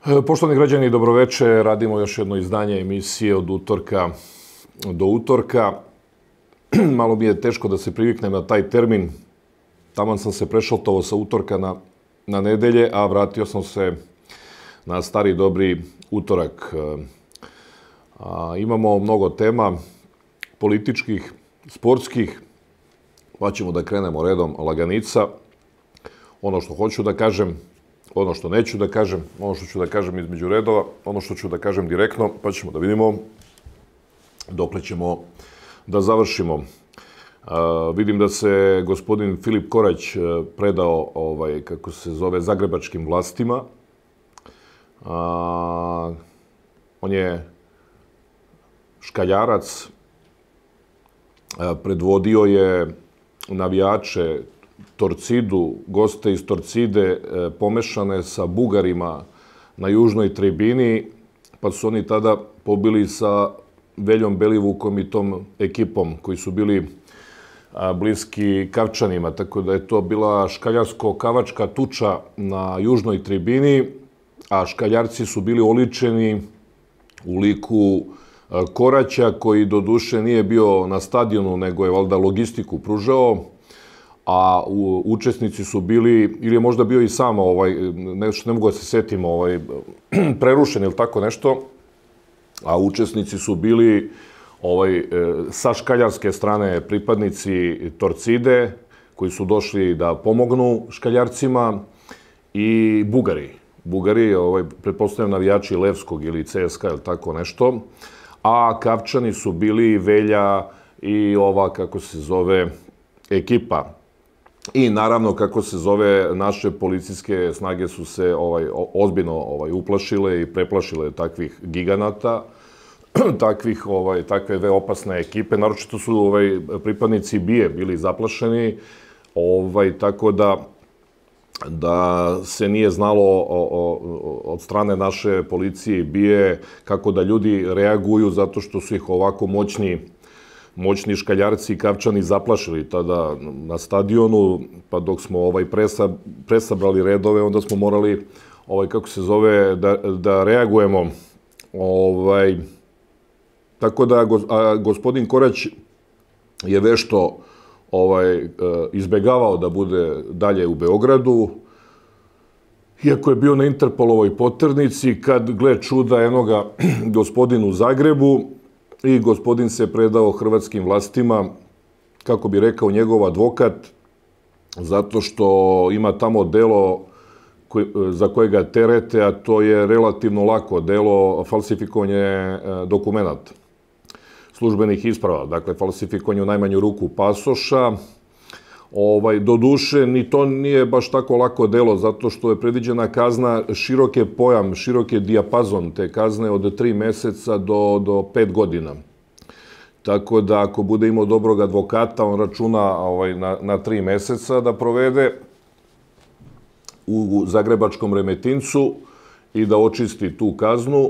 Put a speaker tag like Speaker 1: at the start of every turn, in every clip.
Speaker 1: Poštovani građani, dobroveče. Radimo još jedno izdanje emisije od utorka do utorka. Malo mi je teško da se priviknem na taj termin. Taman sam se prešaltovao sa utorka na nedelje, a vratio sam se na stari dobri utorak. Imamo mnogo tema, političkih, sportskih, pa ćemo da krenemo redom laganica. Ono što hoću da kažem, ono što neću da kažem, ono što ću da kažem između redova, ono što ću da kažem direktno, pa ćemo da vidimo dokle ćemo da završimo. Vidim da se gospodin Filip Korać predao, kako se zove, zagrebačkim vlastima. On je škaljarac, predvodio je navijače Torcidu, goste iz Torcide pomešane sa Bugarima na južnoj tribini, pa su oni tada pobili sa Veljom Belivukom i tom ekipom koji su bili bliski Kavčanima, tako da je to bila škaljarsko-kavačka tuča na južnoj tribini, a škaljarci su bili oličeni u liku Koraća, koji doduše nije bio na stadionu, nego je valjda logistiku pružao, a učesnici su bili, ili je možda bio i sam, ne mogu da se setim, prerušen ili tako nešto, a učesnici su bili sa škaljarske strane pripadnici Torcide, koji su došli da pomognu škaljarcima, i Bugari. Bugari, pretpostavljam navijači Levskog ili CSKA ili tako nešto, a Kavčani su bili Velja i ova, kako se zove, ekipa. I naravno, kako se zove, naše policijske snage su se ozbiljno uplašile i preplašile takvih giganata, takve dve opasne ekipe. Naročito su pripadnici BIA bili zaplašeni, tako da se nije znalo od strane naše policije i BIA kako da ljudi reaguju, zato što su ih ovako moćni škaljarci i Kavčani zaplašili tada na stadionu, pa dok smo presabrali redove, onda smo morali, kako se zove, da reagujemo. Tako da gospodin Korać je vešto izbegavao da bude dalje u Beogradu, iako je bio na Interpolovoj poternici, kad, gle čuda, eno ga gospodin u Zagrebu, i gospodin se predao hrvatskim vlastima, kako bi rekao njegov advokat, zato što ima tamo delo za koje ga terete, a to je relativno lako delo, falsifikovanje dokumenata, službenih isprava, dakle falsifikovanje u najmanju ruku pasoša. Doduše, ni to nije baš tako lako delo, zato što je predviđena kazna, širok je pojam, širok je dijapazon te kazne od 3 meseca do 5 godina. Tako da, ako bude imao dobrog advokata, on računa na 3 meseca da provede u zagrebačkom Remetincu i da očisti tu kaznu,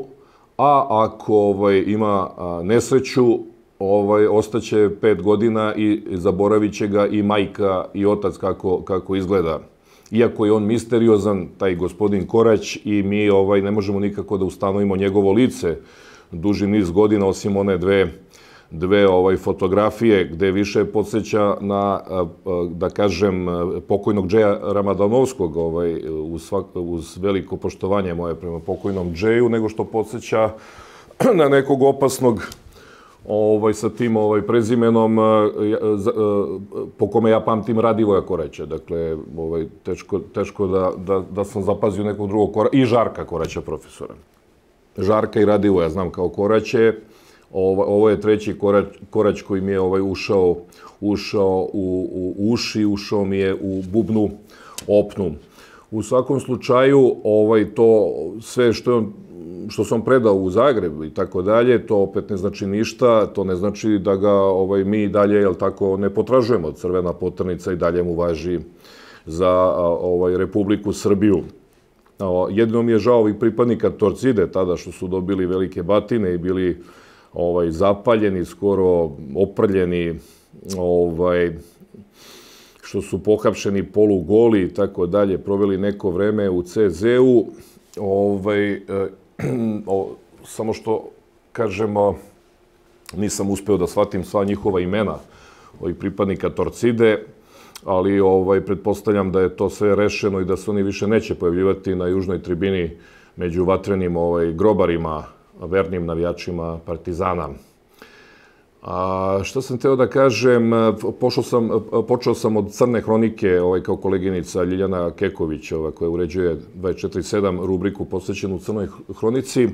Speaker 1: a ako ima nesreću, ostaće 5 godina i zaboravit će ga i majka i otac kako izgleda. Iako je on misteriozan, taj gospodin Korać, i mi ne možemo nikako da ustanovimo njegovo lice duži niz godina, osim one dve fotografije gde više podsjeća na, da kažem, pokojnog Džeja Ramadanovskog, uz veliko poštovanje moje prema pokojnom Džeju, nego što podsjeća na nekog opasnog sa tim prezimenom po kome ja pamtim Radivoja Koraća. Dakle, teško da sam zapazio nekog drugog Koraća, i Žarka Koraća, profesora. Žarka i Radivoja znam kao Koraće. Ovo je treći Korać koji mi je ušao u uši, ušao mi je u bubnu opnu. U svakom slučaju, to sve što sam predao u Zagrebu i tako dalje, to opet ne znači ništa, to ne znači da ga mi dalje, jel tako, ne potražujemo. Crvena poternica i dalje mu važi za Republiku Srbiju. Jedino mi je žao ovih pripadnika Torcide tada što su dobili velike batine i bili zapaljeni, skoro oprljeni, što su pohapšeni polugoli i tako dalje, proveli neko vreme u CZ-u, Samo što, kažemo, nisam uspeo da shvatim sva njihova imena ovih pripadnika Torcide, ali pretpostavljam da je to sve rešeno i da se oni više neće pojavljivati na južnoj tribini među vatrenim grobarima, vernim navijačima Partizana. Šta sam teo da kažem, počeo sam od Crne hronike, kao koleginica Ljiljana Keković, koja uređuje 24/7 rubriku posvećenu Crnoj hronici,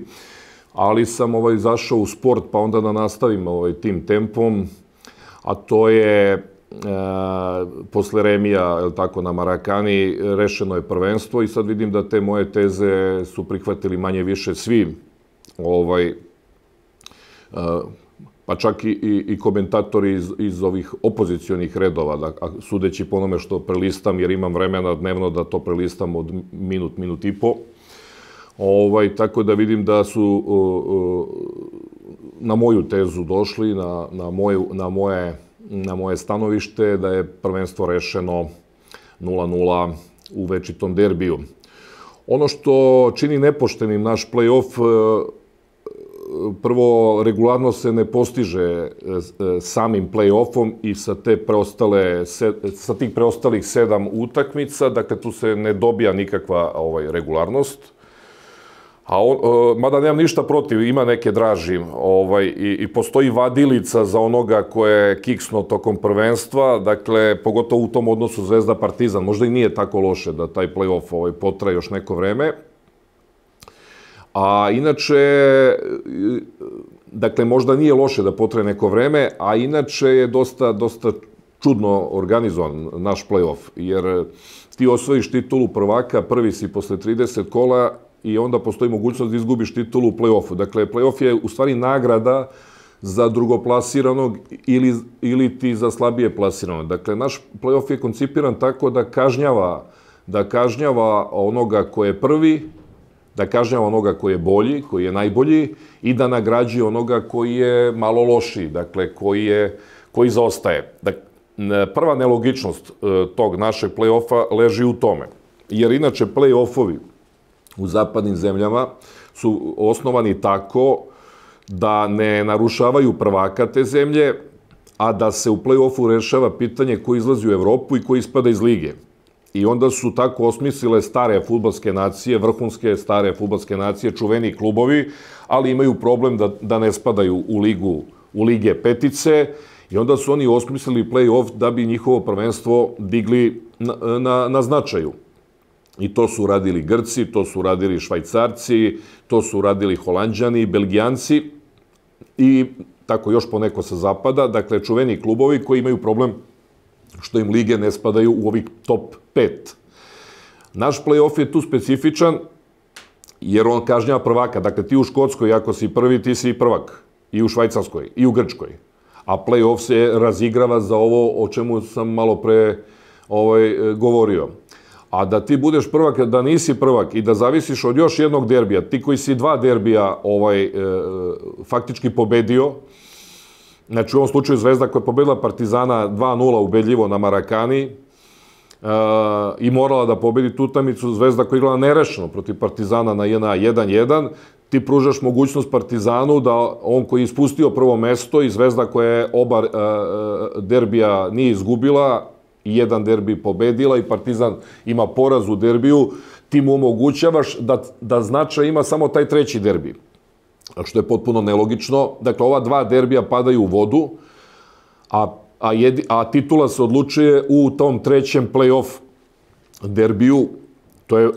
Speaker 1: ali sam zašao u sport, pa onda da nastavim tim tempom, a to je posle remija na Marakani rešeno je prvenstvo i sad vidim da te moje teze su prihvatili manje više svi, pa čak i komentatori iz ovih opozicionih redova, sudeći po onome što prelistam, jer imam vremena dnevno da to prelistam od minut i po. Tako da vidim da su na moju tezu došli, na moje stanovište, da je prvenstvo rešeno 0:0 u večitom derbiju. Ono što čini nepoštenim naš play-off, prvo, regularno se ne postiže samim play-offom i sa tih preostalih 7 utakmica, dakle tu se ne dobija nikakva regularnost. Mada nemam ništa protiv, ima neke draži i postoji vadilica za onoga ko je kiksno tokom prvenstva, dakle, pogotovo u tom odnosu Zvezda Partizan. Možda i nije tako loše da taj play-off potraje još neko vreme. A inače, dakle, možda nije loše da potraje neko vreme, a inače je dosta čudno organizovan naš play-off, jer ti osvojiš titulu prvaka, prvi si posle 30 kola i onda postoji mogućnost da izgubiš titulu u play-offu. Dakle, play-off je u stvari nagrada za drugoplasiranog ili ti za slabije plasiranog. Dakle, naš play-off je koncipiran tako da kažnjava onoga ko je prvi, da kažnjava onoga koji je bolji, koji je najbolji i da nagrađuje onoga koji je malo lošiji, dakle, koji zaostaje. Prva nelogičnost tog našeg play-offa leži u tome, jer inače play-offovi u zapadnim zemljama su osnovani tako da ne narušavaju prvaka te zemlje, a da se u play-offu rešava pitanje ko izlazi u Evropu i ko ispada iz lige. I onda su tako osmislile stare fudbalske nacije, vrhunske stare fudbalske nacije, čuveni klubovi, ali imaju problem da ne spadaju u lige petice i onda su oni osmislili play-off da bi njihovo prvenstvo digli na značaju. I to su radili Grci, to su radili Švajcarci, to su radili Holanđani, Belgijanci i tako još poneko sa zapada, dakle čuveni klubovi koji imaju problem što im lige ne spadaju u ovih top 5. Naš play-off je tu specifičan jer on kažnjava prvaka. Dakle, ti u Škotskoj, ako si prvi, ti si prvak. I u Švajcarskoj, i u Grčkoj. A play-off se razigrava za ovo o čemu sam malo pre govorio. A da ti budeš prvak, da nisi prvak i da zavisiš od još jednog derbija, ti koji si 2 derbija faktički pobedio, znači u ovom slučaju Zvezda koja je pobedila Partizana 2:0 ubedljivo na Marakani i morala da pobedi tu utakmicu, Zvezda koja je igrala nerešeno protiv Partizana na 1:1, ti pružaš mogućnost Partizanu da on koji je ispustio prvo mesto i Zvezda koja je oba derbija nije izgubila i jedan derbi pobedila i Partizan ima poraz u derbiju, ti mu omogućavaš da značaj ima samo taj treći derbi. Što je potpuno nelogično. Dakle, ova 2 derbija padaju u vodu, a titula se odlučuje u tom trećem play-off derbiju. To je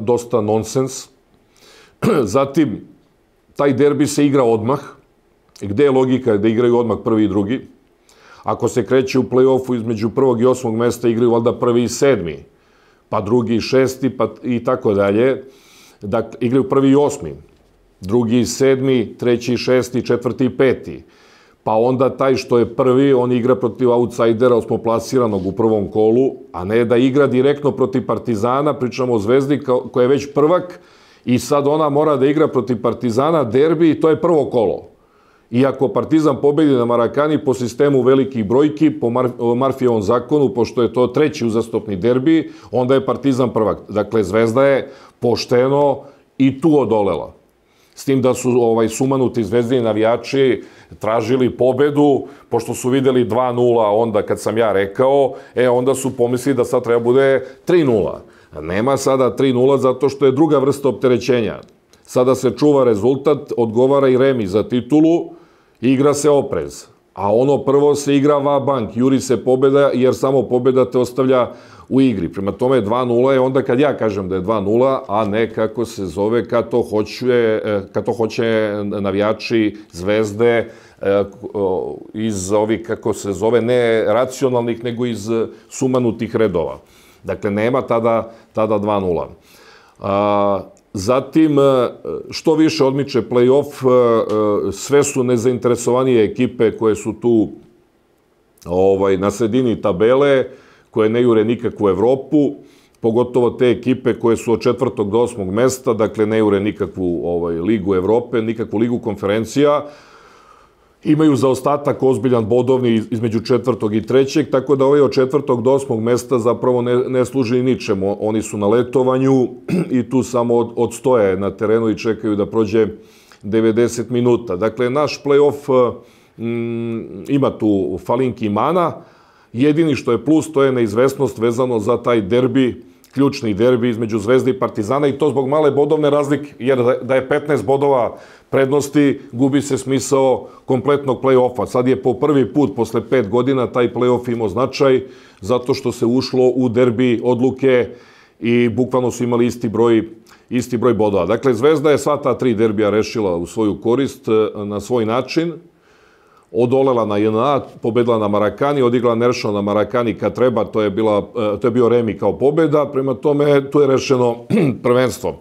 Speaker 1: dosta nonsens. Zatim, taj derbi se igra odmah. Gde je logika da igraju odmah prvi i drugi? Ako se kreće u play-offu između 1. i 8. mesta, igraju valjda 1. i 7. pa 2. i 6. pa i tako dalje. Dakle, igraju 1. i 8. 2. i 7. 3. i 6. 4. i 5. Pa onda taj što je prvi, on igra protiv outsidera, osmoplasiranog u prvom kolu, a ne da igra direktno protiv Partizana, pričamo o Zvezdi koja je već prvak i sad ona mora da igra protiv Partizana derbi i to je prvo kolo. Iako Partizan pobedi na Marakani po sistemu velikih brojki, po Marfijevom zakonu, pošto je to treći uzastopni derbi, onda je Partizan prvak. Dakle, Zvezda je pošteno i tu odolela. S tim da su sumanuti zvezdini navijači tražili pobedu, pošto su videli 2-0 onda kad sam ja rekao, onda su pomislili da sad treba bude 3-0. Nema sada 3-0 zato što je druga vrsta opterećenja. Sada se čuva rezultat, odgovara i remi za titulu, igra se oprez. A ono prvo se igra va bank, juri se pobeda, jer samo pobeda te ostavlja u igri. Prema tome 2-0 je onda kad ja kažem da je 2-0, a ne kako se zove, kad to hoće navijači Zvezde iz ovih, kako se zove, ne racionalnih, nego iz sumanutih redova. Dakle, nema tada 2-0. Zatim, što više odmiče play-off, sve su nezainteresovanije ekipe koje su tu na sredini tabele, koje ne jure nikakvu Evropu, pogotovo te ekipe koje su od 4. do 8. mesta, dakle ne jure nikakvu ligu Evrope, nikakvu ligu konferencija, imaju zaostatak ozbiljan bodovni između 4. i 3. tako da od 4. do 8. mesta zapravo ne služi ničemu. Oni su na letovanju i tu samo odstoje na terenu i čekaju da prođe 90 minuta. Dakle, naš play-off ima tu falinki i mana. Jedini što je plus, to je neizvesnost vezano za taj derbi, ključni derbi između Zvezde i Partizana, i to zbog male bodovne razlike, jer da je 15 bodova prednosti, gubi se smisao kompletnog play-offa. Sad je po prvi put posle 5 godina taj play-off imao značaj, zato što se ušlo u derbi odluke i bukvalno su imali isti broj bodova. Dakle, Zvezda je sva ta 3 derbija rešila u svoju korist na svoj način, odolela na JNA, pobedila na Marakani, odigla nerešeno na Marakani kad treba, to je bio remi kao pobeda, prema tome tu je rešeno prvenstvo.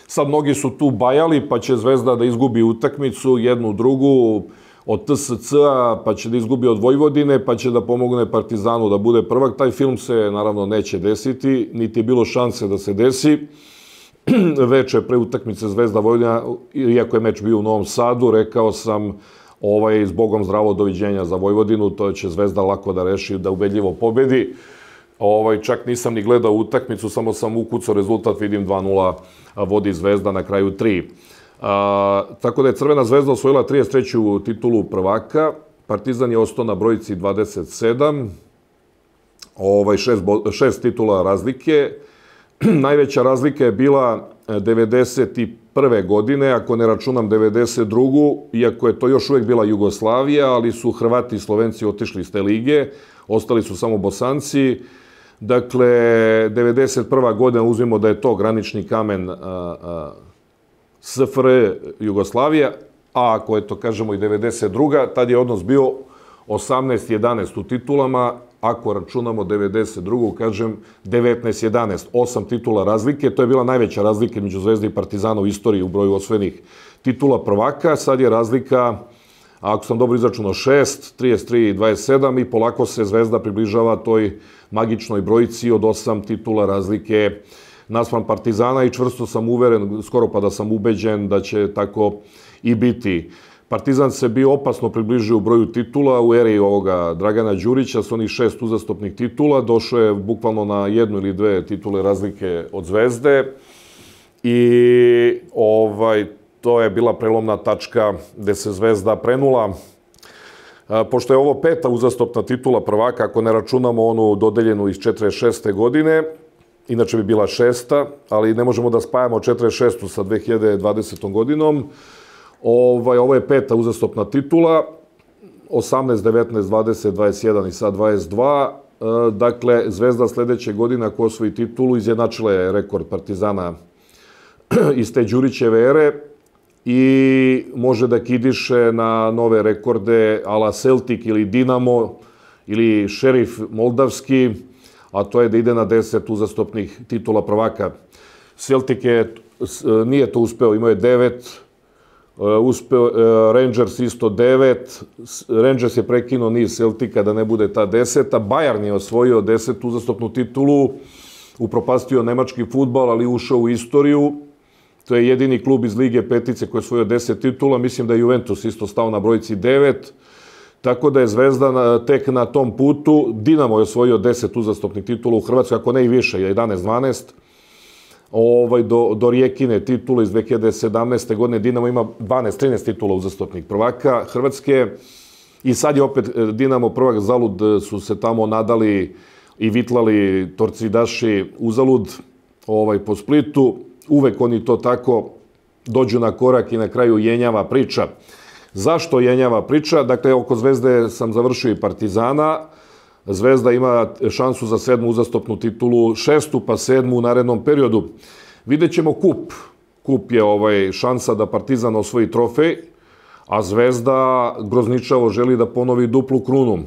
Speaker 1: Sad mnogi su tu bajali, pa će Zvezda da izgubi utakmicu, jednu, drugu, od TSC-a, pa će da izgubi od Vojvodine, pa će da pomogne Partizanu da bude prvak. Taj film se naravno neće desiti, niti je bilo šanse da se desi. Veče pre utakmice Zvezda Vojvodina, iako je meč bio u Novom Sadu, rekao sam zbogom zdravo doviđenja za Vojvodinu, to će Zvezda lako da reši, da ubedljivo pobedi. Čak nisam ni gledao utakmicu, samo sam ukucao rezultat, vidim 2-0 vodi Zvezda, na kraju 3. Tako da je Crvena Zvezda osvojila 33. titulu prvaka, Partizan je ostao na brojici 27, 6 titula razlike. Najveća razlika je bila 91. godine, ako ne računam 92. iako je to još uvek bila Jugoslavija, ali su Hrvati i Slovenci otišli iz te lige, ostali su samo Bosanci. Dakle, 91. godina, uzmimo da je to granični kamen SFRJ Jugoslavija, a ako je to, kažemo, i 92. tad je odnos bio 18-11 u titulama, ako računamo 92. kažem 19-11, 8 titula razlike, to je bila najveća razlika među Zvezde i Partizana u istoriji u broju osvojenih titula prvaka. Sad je razlika, ako sam dobro izračunao, 6, 33 i 27 i polako se Zvezda približava toj magičnoj brojici od 8 titula razlike naspram Partizana i čvrsto sam uveren, skoro pa da sam ubeđen da će tako i biti. Partizan se bio opasno približio u broju titula u eri ovoga Dragana Đurića s onih 6 uzastopnih titula. Došao je bukvalno na 1 ili 2 titule razlike od Zvezde i to je bila prelomna tačka gde se Zvezda prenula. Pošto je ovo 5. uzastopna titula prvaka, ako ne računamo onu dodeljenu iz 46. godine, inače bi bila 6. ali ne možemo da spajamo 46. sa 2020. godinom. Ovo je 5. uzastopna titula, 18, 19, 20, 21 i sad 22. Dakle, Zvezda sledeće godine, ako osvoji titulu, izjednačila je rekord Partizana iz te Đurićeve ere i može da kidiše na nove rekorde ala Celtic ili Dinamo ili Šerif Moldavski, a to je da ide na 10 uzastopnih titula prvaka. Celtic nije to uspeo, imao je 9, Rangers isto 9, Rangers je prekinuo niz Celtica da ne bude ta 10. Bayern je osvojio 10 uzastopnu titulu, upropastio nemački fudbal, ali ušao u istoriju To je jedini klub iz Lige petice koji je osvojio 10 titula. Mislim da je Juventus isto stao na brojci 9. Tako da je Zvezda tek na tom putu. Dinamo je osvojio 10 uzastopnih titula u Hrvatskoj, ako ne i više, 11-12. Do Rijekine titula iz 2017. godine. Dinamo ima 12-13 titula uzastopnih prvaka Hrvatske. I sad je opet Dinamo prvak, zalud su se tamo nadali i vitlali torcidaši uzalud po Splitu. Uvek oni to tako dođu na korak i na kraju jenjava priča. Zašto jenjava priča? Dakle, oko Zvezde sam završio i Partizana. Zvezda ima šansu za 7. uzastopnu titulu, 6. pa 7. u narednom periodu. Vidjet ćemo kup. Kup je šansa da Partizan osvoji trofej, a Zvezda grozničavo želi da ponovi duplu krunu.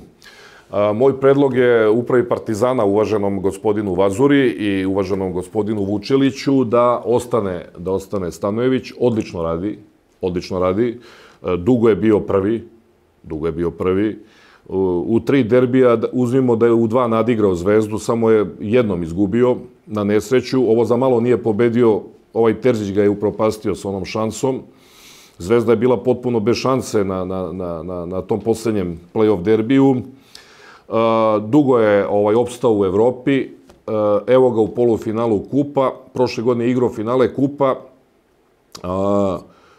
Speaker 1: Moj predlog je upravi Partizana, uvaženom gospodinu Vazuri i uvaženom gospodinu Vučeliću, da ostane Stanojević. Odlično radi. Dugo je bio prvi. U 3 derbija, uzmimo da je u 2 nadigrao Zvezdu, samo je jednom izgubio na nesreću. Ovo za malo nije pobedio, Terzić ga je upropastio s onom šansom. Zvezda je bila potpuno bez šanse na tom poslednjem play-off derbiju. Dugo je opstao u Evropi. Evo ga u polufinalu Kupa. Prošle godine igrao finale Kupa.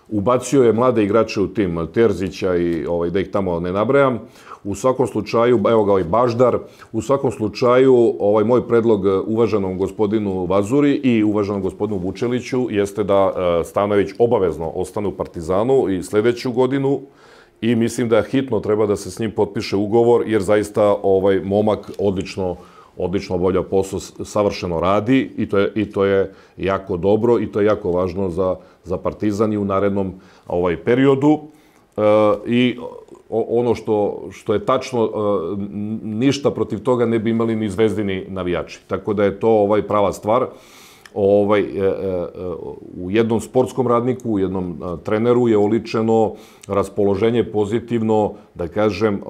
Speaker 1: Ubacio je mlade igrače u tim, Terzića i da ih tamo ne nabrajam. U svakom slučaju, evo ga Baždar, u svakom slučaju moj predlog uvaženom gospodinu Vazuri i uvaženom gospodinu Vučeliću jeste da Stanojević obavezno ostane u Partizanu i sledeću godinu i mislim da hitno treba da se s njim potpiše ugovor jer zaista momak odlično obavlja posao, savršeno radi i to je jako dobro i to je jako važno za Partizan i u narednom periodu. I ono što je tačno, ništa protiv toga ne bi imali ni zvezdini navijači. Tako da je to prava stvar. U jednom sportskom radniku, u jednom treneru je oličeno raspoloženje pozitivno, da kažem,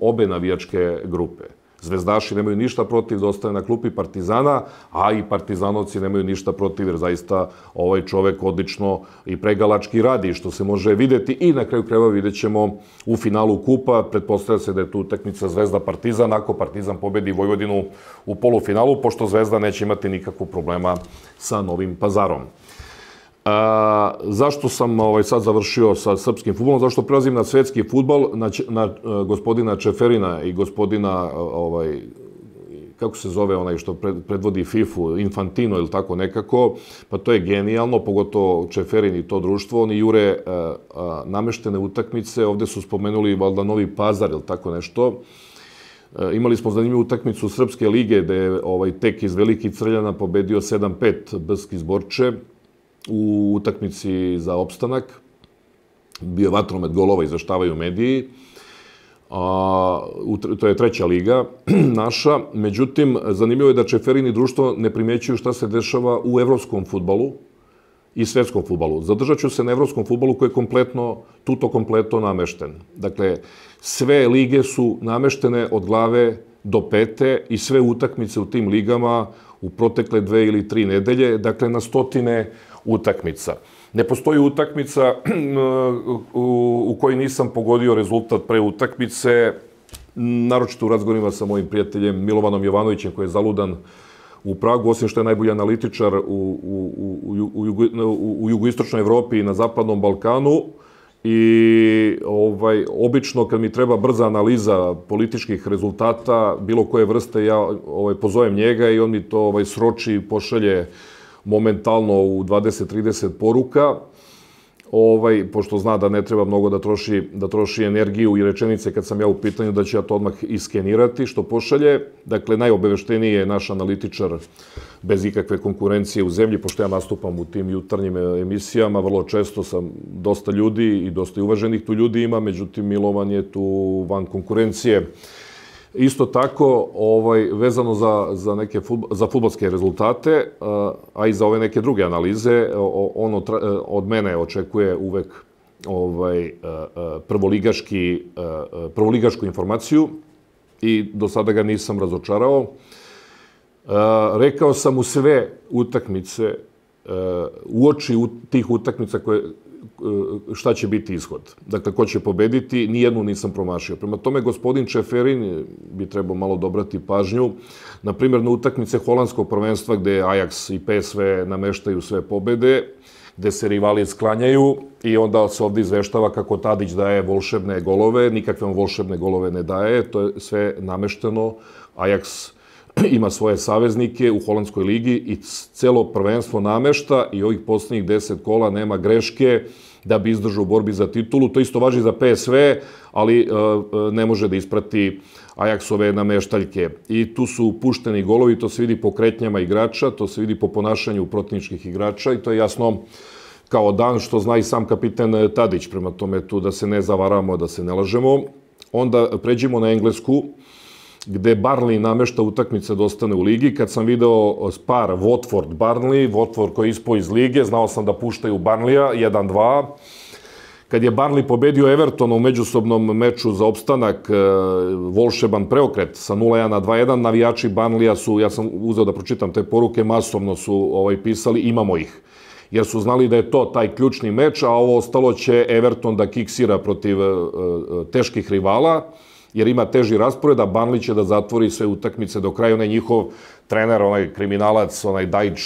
Speaker 1: obe navijačke grupe. Zvezdaši nemaju ništa protiv da ostane na klupi Partizana, a i Partizanovci nemaju ništa protiv jer zaista ovaj čovek odlično i pregalački radi, što se može videti i na kraju krajeva vidjet ćemo u finalu Kupa. Pretpostavlja se da je tu utakmica Zvezda-Partizan, ako Partizan pobedi Vojvodinu u polufinalu, pošto Zvezda neće imati nikakvog problema sa Novim Pazarom. Zašto sam sad završio sa srpskim fudbalom? Zašto prelazim na svetski fudbal, na gospodina Čeferina i gospodina, kako se zove onaj što predvodi FIFA-u, Infantino ili tako nekako, pa to je genijalno, pogotovo Čeferin i to društvo. Oni jure nameštene utakmice, ovde su spomenuli valjda Novi Pazar ili tako nešto. Imali smo zanimljivu utakmicu Srpske lige, gde je tek iz Velikih Crljana pobedio 7-5 Brski Zborče u utakmici za opstanak. Bio je vatromet golova, izveštavaju mediji. To je 3. liga naša. Međutim, zanimljivo je da Čeferin i društvo ne primećuju šta se dešava u evropskom fudbalu i svetskom fudbalu. Zadržat ću se na evropskom fudbalu koji je kompletno namešten. Dakle, sve lige su nameštene od glave do pete i sve utakmice u tim ligama u protekle 2 ili 3 nedelje, dakle na stotine utakmica. Ne postoji utakmica u kojoj nisam pogodio rezultat pre utakmice, naročito u razgovorima sa mojim prijateljem Milovanom Jovanovićem, koji je zaludan u Pragu, osim što je najbolji analitičar u jugoistočnoj Evropi i na Zapadnom Balkanu. I obično kad mi treba brza analiza političkih rezultata, bilo koje vrste, ja pozovem njega i on mi to sroči i pošalje momentalno u 20-30 poruka, pošto zna da ne treba mnogo da troši energiju i rečenice kad sam ja u pitanju, da ću ja to odmah iskenirati što pošalje. Dakle, najobavešteniji je naš analitičar bez ikakve konkurencije u zemlji, pošto ja nastupam u tim jutarnjim emisijama, vrlo često sam dosta ljudi i dosta uvaženih tu ljudi ima, međutim Milovan je tu van konkurencije. Isto tako, vezano za fudbalske rezultate, a i za ove neke druge analize, on od mene očekuje uvek prvoligašku informaciju i do sada ga nisam razočarao. Rekao sam u sve utakmice uoči tih utakmica šta će biti ishod. Dakle, ko će pobediti, nijednu nisam promašio. Prema tome, gospodin Čeferin bi trebao malo dobrati pažnju. Naprimjer, na utakmice holandskog prvenstva gde Ajax i PSV nameštaju sve pobede, gde se rivali sklanjaju i onda se ovdje izveštava kako Tadić daje volšebne golove, nikakve on volšebne golove ne daje, to je sve namešteno. Ajax ima svoje saveznike u holandskoj ligi i celo prvenstvo namešta i ovih posljednjih 10 kola nema greške da bi izdržao u borbi za titulu. To isto važi za PSV, ali ne može da isprati Ajaxove nameštaljke. I tu su pušteni golovi, to se vidi po kretnjama igrača, to se vidi po ponašanju protivničkih igrača i to je jasno kao dan što zna i sam kapiten Tadić. Prema tome tu da se ne zavaramo, da se ne lažemo. Onda pređimo na Englesku, gde Burnley namešta utakmice da ostane u ligi. Kad sam video par Watford-Burnley, Watford koji je ispao iz lige, znao sam da puštaju Burnleya 1-2. Kad je Burnley pobedio Everton u međusobnom meču za opstanak, volšeban preokret sa 0-1 na 2-1, navijači Burnleya su, ja sam uzeo da pročitam te poruke, masovno su pisali, imamo ih. Jer su znali da je to taj ključni meč, a ovo ostalo će Everton da kiksira protiv teških rivala, jer ima teži raspored, a Burnley će da zatvori sve utakmice do kraja. Onaj njihov trener, onaj kriminalac, onaj Dajić,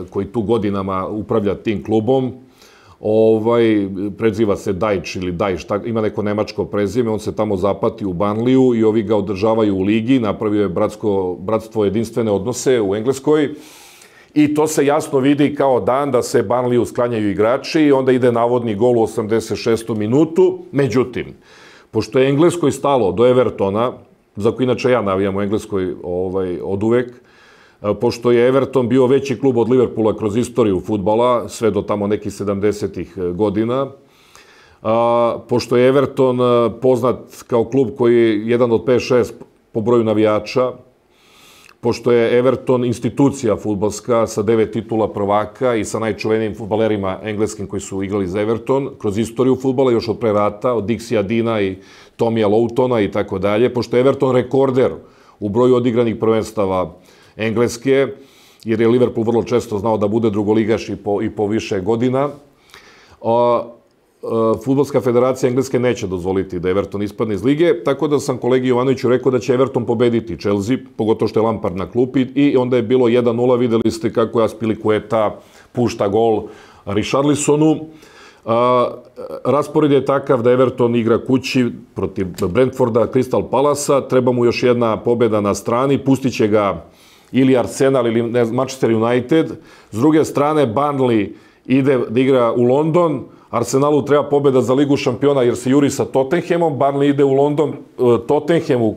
Speaker 1: koji tu godinama upravlja tim klubom, preziva se Dajić ili Dajić, ima neko nemačko prezime, on se tamo zapati u Burnleyu i ovi ga održavaju u ligi, napravio je bratstvo jedinstvene odnose u Engleskoj. I to se jasno vidi kao dan da se Burnleyu sklanjaju igrači i onda ide navodni gol u 86. minutu. Međutim, pošto je Engleskoj stalo do Evertona, za koji inače ja navijam u Engleskoj od uvek, pošto je Everton bio veći klub od Liverpoola kroz istoriju fudbala, sve do tamo nekih 70-ih godina, pošto je Everton poznat kao klub koji je jedan od 5-6 po broju navijača, pošto je Everton institucija fudbalska sa 9 titula prvaka i sa najčuvenijim fudbalerima engleskim koji su igrali za Everton, kroz istoriju fudbala, još od pre rata, od Dixija Dina i Tomija Loutona i tako dalje, pošto je Everton rekorder u broju odigranih prvenstava Engleske, jer je Liverpool vrlo često znao da bude drugoligaš i po više godina. Fudbalska federacija Engleske neće dozvoliti da Everton ispadne iz lige, tako da sam kolegi Jovanoviću rekao da će Everton pobediti Chelsea, pogotovo što je Lampard na klupi, i onda je bilo 1-0, videli ste kako je Aspilicueta pušta gol Richarlisonu. Raspored je takav da Everton igra kući protiv Brentforda, Crystal Palasa, treba mu još jedna pobeda na strani, pustit će ga ili Arsenal ili Manchester United. S druge strane, Burnley ide da igra u London, Arsenalu treba pobeda za Ligu šampiona jer se juri sa Tottenhamom, Burnley ide u London Tottenhamu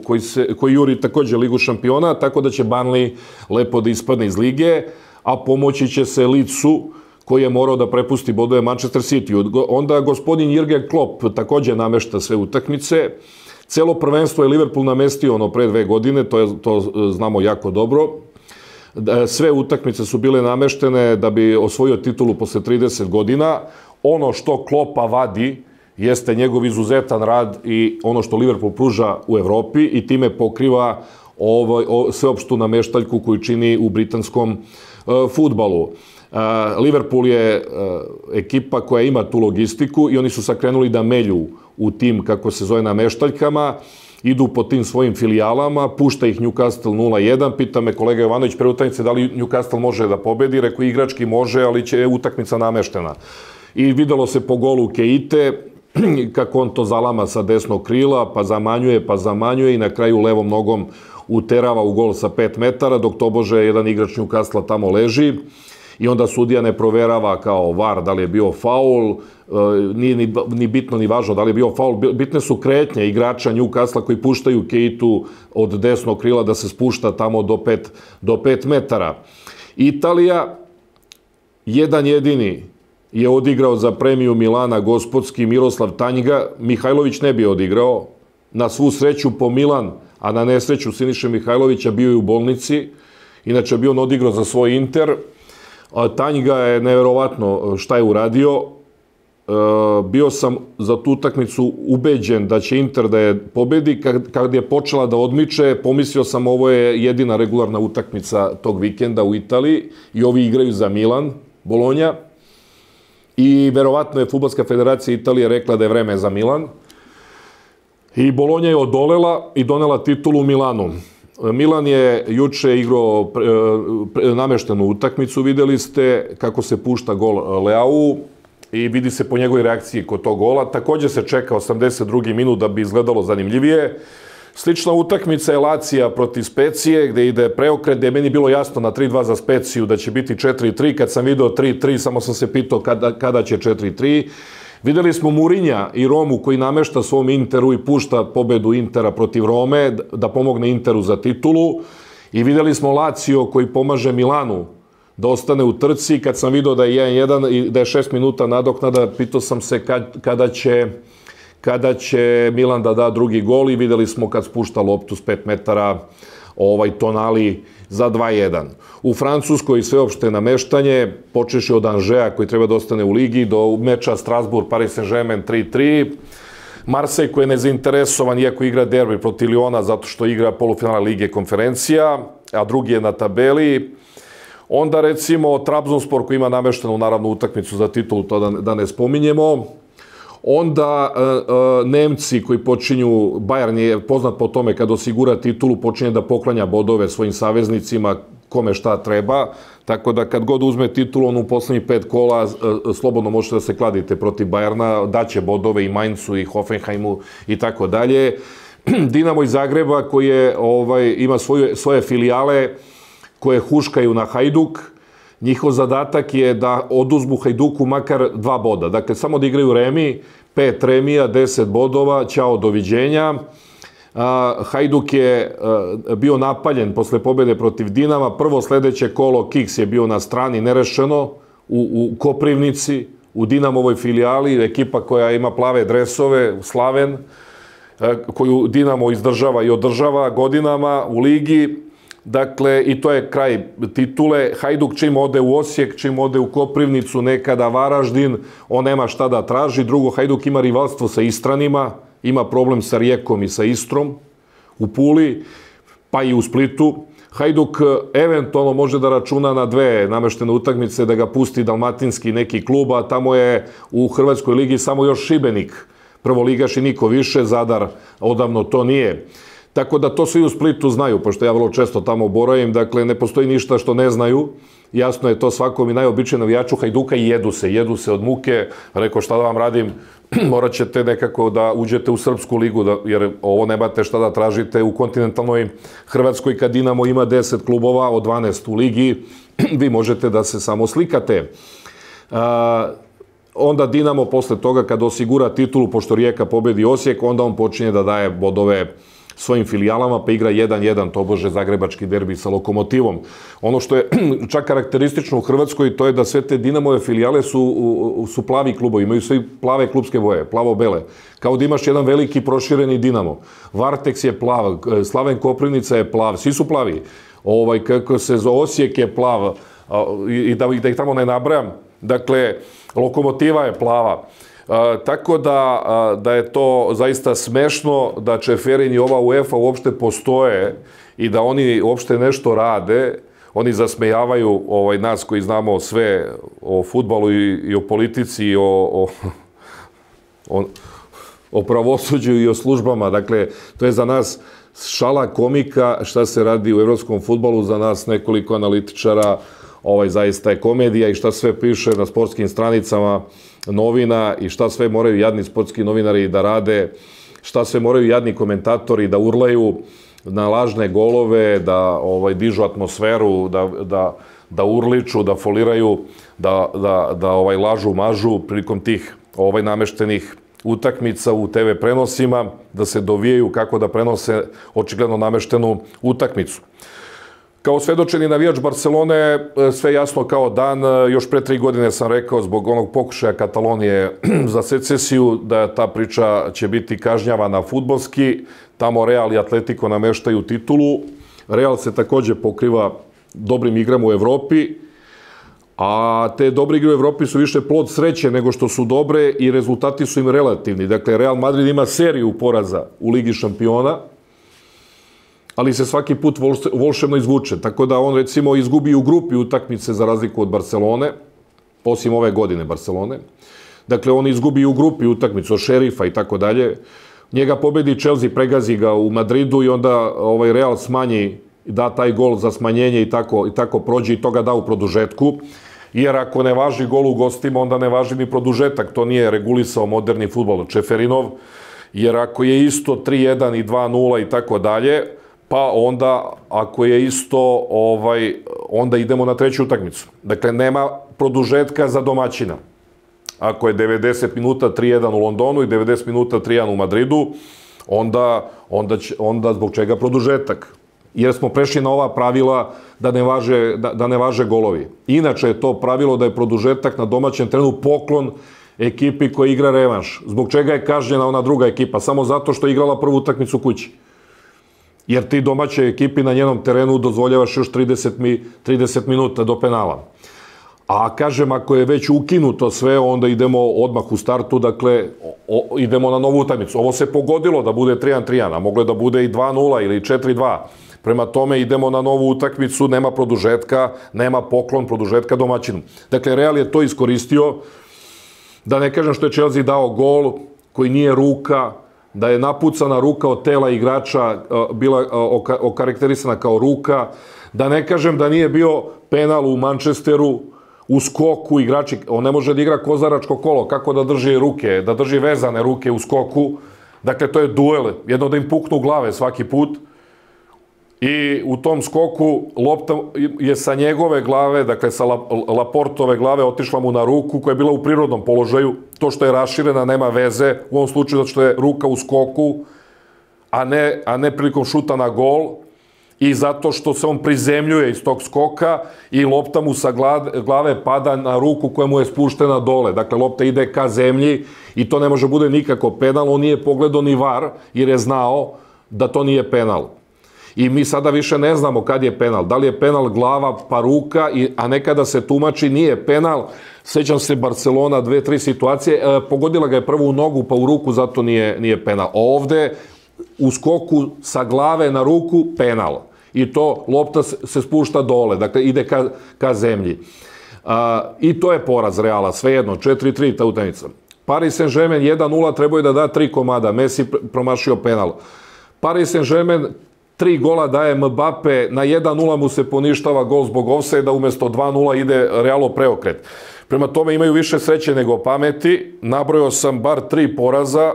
Speaker 1: koji juri također Ligu šampiona, tako da će Burnley lepo da ispadne iz lige, a pomoći će se Leedsu koji je morao da prepusti bodove Manchester City. Onda gospodin Jürgen Klopp također namešta sve utakmice. Celo prvenstvo je Liverpool namestio pre 2 godine, to znamo jako dobro. Sve utakmice su bile nameštene da bi osvojio titulu posle 30 godina. Ono što Kloppa vadi jeste njegov izuzetan rad i ono što Liverpool pruža u Evropi i time pokriva sveopštu nameštaljku koju čini u britanskom fudbalu. Liverpool je ekipa koja ima tu logistiku i oni su sad krenuli da melju u tim, kako se zove, nameštaljkama, idu po tim svojim filijalama, pušta ih Newcastle 0-1, pita me kolega Jovanović pre utakmice da li Newcastle može da pobedi, rekao igrački može, ali će utakmica nameštena. I videlo se po golu Keite, kako on to zalama sa desnog krila, pa zamanjuje i na kraju levom nogom uterava u gol sa 5 metara, dok tobože jedan igrač Newcastle tamo leži. I onda sudija ne proverava kao VAR da li je bio faul, nije ni bitno ni važno da li je bio faul, bitne su kretnje igrača Newcastle koji puštaju Keitu od desnog krila da se spušta tamo do 5 metara. Italija, jedan jedini je odigrao za premiju Milana gospodski Miroslav Tanjga, Mihajlović ne bi odigrao, na svu sreću po Milan, a na nesreću Siniše Mihajlovića bio je u bolnici, inače bi on odigrao za svoj Inter. Tanjga je neverovatno šta je uradio, bio sam za tu utakmicu ubeđen da će Inter da je pobedi. Kad je počela da odmiče, pomislio sam ovo je jedina regularna utakmica tog vikenda u Italiji i ovi igraju za Milan, Bolonja. I verovatno je Fudbalska federacija Italije rekla da je vreme za Milan. I Bolonja je odolela i donela titulu Milanu. Milan je juče igrao nameštenu utakmicu, videli ste kako se pušta gol Leao i vidi se po njegovoj reakciji kod tog gola. Takođe se čeka 82. minut da bi izgledalo zanimljivije. Slična utakmica je Lazija protiv Specije, gde ide preokret, gde je meni bilo jasno na 3-2 za Speciju da će biti 4-3. Kad sam video 3-3, samo sam se pitao kada će 4-3. Videli smo Murinja i Romu koji namešta svom Interu i pušta pobedu Intera protiv Rome, da pomogne Interu za titulu. I videli smo Lazio koji pomaže Milanu da ostane u trci. Kad sam video da je 1-1 i da je 6 minuta nadoknada, pitao sam se kada će Milan da da drugi gol i videli smo kad spušta loptu s 5 metara Tonali za 2-1. U Francuskoj sveopšte nameštanje, počeši od Anžeja koji treba da ostane u ligi, do meča Strasbourg-Paris Saint-Germain 3-3. Marsej koji je nezainteresovan, iako igra derbi protiv Liona, zato što igra polufinale Lige konferencija, a drugi je na tabeli. Onda recimo Trabzonspor koji ima nameštenu naravno utakmicu za titulu, to da ne spominjemo. Onda Nemci koji počinju, Bayern je poznat po tome kad osigura titulu, počinje da poklanja bodove svojim saveznicima, kome šta treba, tako da kad god uzme titulu, on u poslednjih 5 kola slobodno možete da se kladite protiv Bayerna, daće bodove i Mainzu i Hoffenheimu i tako dalje. Dinamo iz Zagreba koji ima svoje filijale koje huškaju na Hajduk. Njihov zadatak je da oduzmu Hajduku makar 2 boda. Dakle, samo da igraju remi, 5 remija, 10 bodova, ćao, doviđenja. Hajduk je bio napaljen posle pobede protiv Dinama. Prvo sledeće kolo Kiks je bio na strani nerešeno u Koprivnici, u Dinamovoj filijali, ekipa koja ima plave dresove, Slaven, koju Dinamo izdržava i održava godinama u ligi. Dakle, i to je kraj titule. Hajduk čim ode u Osijek, čim ode u Koprivnicu, nekada Varaždin, on nema šta da traži. Drugo, Hajduk ima rivalstvo sa Istranima, ima problem sa Rijekom i sa Istrom u Puli, pa i u Splitu. Hajduk eventualno može da računa na 2 nameštene utakmice, da ga pusti dalmatinski neki klub, a tamo je u Hrvatskoj ligi samo još Šibenik, prvoligaš i niko više, Zadar odavno to nije. Tako da to svi u Splitu znaju, pošto ja vrlo često tamo boravim, dakle ne postoji ništa što ne znaju. Jasno je to svakom i najobičnijem navijaču Hajduka i jedu se od muke. Rekao šta da vam radim, morat ćete nekako da uđete u Srpsku ligu, jer ovo nemate šta da tražite u kontinentalnoj Hrvatskoj kad Dinamo ima 10 klubova od 12 u ligi, vi možete da se samo slikate. Onda Dinamo posle toga kad osigura titulu, pošto Rijeka pobedi Osijek, onda on počinje da daje bodove svojim filijalama, pa igra 1-1, tobože zagrebački derbi sa Lokomotivom. Ono što je čak karakteristično u Hrvatskoj, to je da sve te Dinamove filijale su plavi klubovi, imaju svi plave klubske boje, plavo-bele. Kao da imaš jedan veliki prošireni Dinamo. Varteks je plav, Slaven Koprivnica je plav, svi su plavi. Kako se zove, Osijek je plav, i da ih tamo ne nabrajam. Dakle, Lokomotiva je plava. Tako da je to zaista smešno da Čeferin i ova UEFA uopšte postoje i da oni uopšte nešto rade. Oni zasmejavaju nas koji znamo sve o fudbalu i o politici i o pravosuđu i o službama. Dakle, to je za nas šala komika šta se radi u evropskom fudbalu, za nas nekoliko analitičara zaista je komedija i šta sve piše na sportskim stranicama novina i šta sve moraju jadni sportski novinari da rade, šta sve moraju jadni komentatori da urlaju na lažne golove, da dižu atmosferu, da urliču, da foliraju, da lažu, mažu prilikom tih nameštenih utakmica u TV prenosima, da se dovijaju kako da prenose očigledno nameštenu utakmicu. Kao svedočeni navijač Barcelone, sve jasno kao dan, još pre 3 godine sam rekao zbog onog pokušaja Katalonije za secesiju da ta priča će biti kažnjavana fudbalski, tamo Real i Atletico nameštaju titulu, Real se takođe pokriva dobrim igrama u Evropi, A te dobre igre u Evropi su više plod sreće nego što su dobre i rezultati su im relativni. Dakle, Real Madrid ima seriju poraza u Ligi šampiona, ali se svaki put volšebno izvuče. Tako da on, recimo, izgubi u grupi utakmice za razliku od Barcelone, osim ove godine Barcelone. Dakle, on izgubi u grupi utakmicu od Šerifa i tako dalje. Njega pobedi Chelsea, pregazi ga u Madridu i onda Real smanji, da taj gol za smanjenje i tako prođe i to ga da u produžetku. Jer ako ne važi gol u gostima, onda ne važi ni produžetak. To nije regulisao moderni fudbal Čeferinov. Jer ako je isto 3-1 i 2-0 i tako dalje, pa onda, ako je isto, onda idemo na treću utakmicu. Dakle, nema produžetka za domaćina. Ako je 90 minuta 3-1 u Londonu i 90 minuta 3-1 u Madridu, onda zbog čega produžetak? Jer smo prešli na ova pravila da ne važe golovi. Inače je to pravilo da je produžetak na domaćem terenu poklon ekipi koja igra revanš. Zbog čega je kažnjena ona druga ekipa? Samo zato što je igrala prvu utakmicu kući. Jer ti domaće ekipi na njenom terenu dozvoljavaš još 30 minuta do penala. A kažem, ako je već ukinuto sve, onda idemo odmah u startu, dakle, idemo na novu utakmicu. Ovo se pogodilo da bude 3-3, a moglo je da bude i 2-0 ili 4-2. Prema tome idemo na novu utakmicu, nema produžetka, nema poklon produžetka domaćinu. Dakle, Real je to iskoristio, da ne kažem što je Chelsea dao gol koji nije ruka, da je napucana ruka od tela igrača bila okarakterisana kao ruka, da ne kažem da nije bio penal u Manchesteru, u skoku igrači, on ne može da igra kozaračko kolo, kako da drži ruke, da drži vezane ruke u skoku, dakle to je duel, jedno da im puknu glave svaki put i u tom skoku lopta je sa njegove glave, dakle sa Laportove glave otišla mu na ruku koja je bila u prirodnom položaju, to što je raširena nema veze, u ovom slučaju zato što je ruka u skoku, a ne prilikom šuta na gol, i zato što se on prizemljuje iz tog skoka i lopta mu sa glave pada na ruku koja mu je spuštena dole. Dakle, lopta ide ka zemlji i to ne može bude nikako penal. On nije pogledao ni VAR jer je znao da to nije penal. I mi sada više ne znamo kad je penal. Da li je penal glava pa ruka, a nekada se tumači nije penal. Sećam se Barcelona 2-3 situacije. Pogodila ga je prvo u nogu pa u ruku, zato nije penal. Ovde u skoku sa glave na ruku penal. I to lopta se spušta dole, dakle ide ka zemlji. I to je poraz Reala, svejedno, 4-3 ta utakmica. Paris Saint-Germain 1-0, trebao je da da 3 komada, Messi promašio penal. Paris Saint-Germain 3 gola daje Mbappe, na 1-0 mu se poništava gol zbog ofsajda, umesto 2-0 ide Realo preokret. Prema tome imaju više sreće nego pameti, nabrojao sam bar 3 poraza,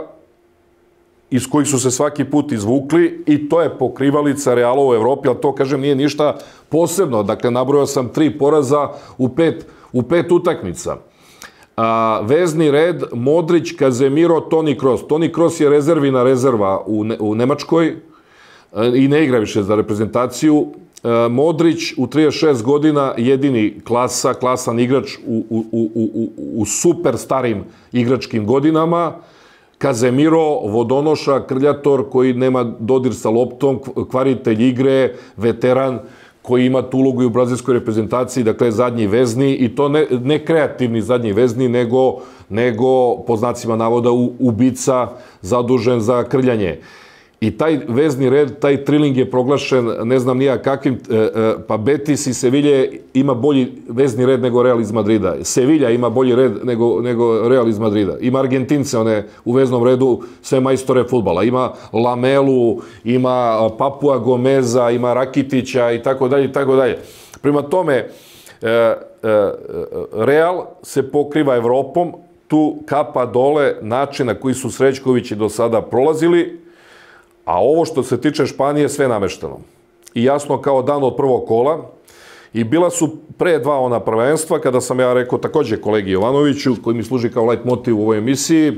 Speaker 1: iz kojih su se svaki put izvukli i to je pokrivalica Reala u Evropi, ali to, kažem, nije ništa posebno. Dakle, nabrojao sam 3 poraza u 5 utakmica. Vezni red, Modrić, Casemiro, Toni Kroos. Toni Kroos je rezervina rezerva u Nemačkoj i ne igra više za reprezentaciju. Modrić u 36 godina jedini klasan igrač u super starim igračkim godinama. Casemiro, vodonoša, krljator koji nema dodir sa loptom, kvaritelj igre, veteran koji ima tu ulogu i u brazilskoj reprezentaciji, dakle zadnji vezni, i to ne kreativni zadnji vezni, nego po znacima navoda ubica zadužen za krljanje. I taj vezni red, taj triling je proglašen, ne znam nija kakvim, pa Betis i Sevilje ima bolji vezni red nego Real iz Madrida. Sevilja ima bolji red nego Real iz Madrida. Ima Argentince, one u veznom redu, sve majstore fudbala. Ima Lamelu, ima Papua Gomeza, ima Rakitića i tako dalje i tako dalje. Prema tome, Real se pokriva Evropom, tu kapa dole način na koji su Srećkovići do sada prolazili, a ovo što se tiče Španije sve namešteno. I jasno kao dan od prvog kola. I bila su pre 2 ona prvenstva, kada sam ja rekao takođe kolegi Jovanoviću, koji mi služi kao light motiv u ovoj emisiji,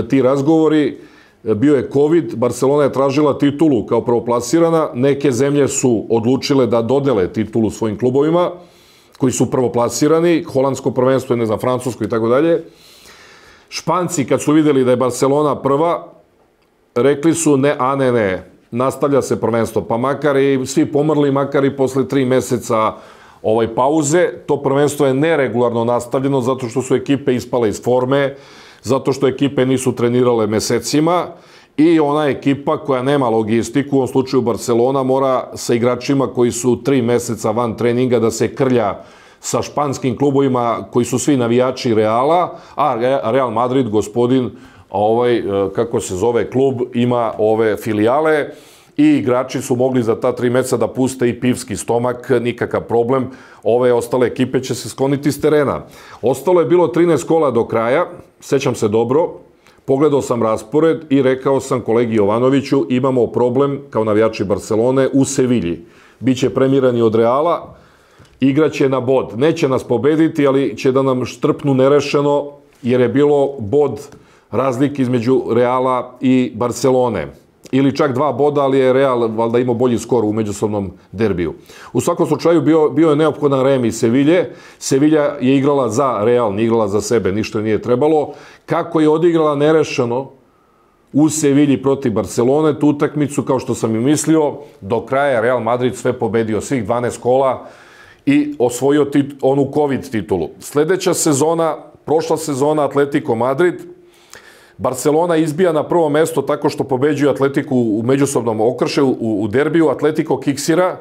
Speaker 1: ti razgovori, bio je COVID, Barcelona je tražila titulu kao prvoplasirana, neke zemlje su odlučile da dodele titulu svojim klubovima, koji su prvoplasirani, holandsko prvenstvo, ne znam, francusko i tako dalje. Španci, kad su videli da je Barcelona prva, rekli su ne, nastavlja se prvenstvo, pa makar i svi pomrli, makar i posle 3 meseca pauze. To prvenstvo je neregularno nastavljeno zato što su ekipe ispale iz forme, zato što ekipe nisu trenirale mesecima i ona ekipa koja nema logistiku, u ovom slučaju Barcelona, mora sa igračima koji su 3 meseca van treninga da se krlja sa španskim klubovima koji su svi navijači Reala, a Real Madrid, gospodin, kako se zove klub, ima ove filijale i igrači su mogli za ta 3 meseca da puste i pivski stomak, nikakav problem. Ove ostale ekipe će se skloniti s terena. Ostalo je bilo 13 kola do kraja, sećam se dobro, pogledao sam raspored i rekao sam kolegi Jovanoviću, imamo problem kao navijači Barcelone u Sevilji. Biće premirani od Reala, igraće na bod. Neće nas pobediti, ali će da nam štrpnu nerešeno, jer je bilo bod razlike između Reala i Barcelone. Ili čak 2 boda, ali je Real valjda imao bolji skor u međusobnom derbiju. U svakom slučaju bio je neophodan remi Sevilje. Sevilja je igrala za Real, nije igrala za sebe, ništa nije trebalo. Kako je odigrala nerešeno u Sevilji protiv Barcelone, tu utakmicu, kao što sam i mislio, do kraja Real Madrid sve pobedio, svih 12 kola i osvojio onu COVID titulu. Sledeća sezona, prošla sezona Atletico Madrid, Barcelona izbija na prvo mesto tako što pobeđuje Atletiku u međusobnom okršaju u derbiju, Atletico kiksira,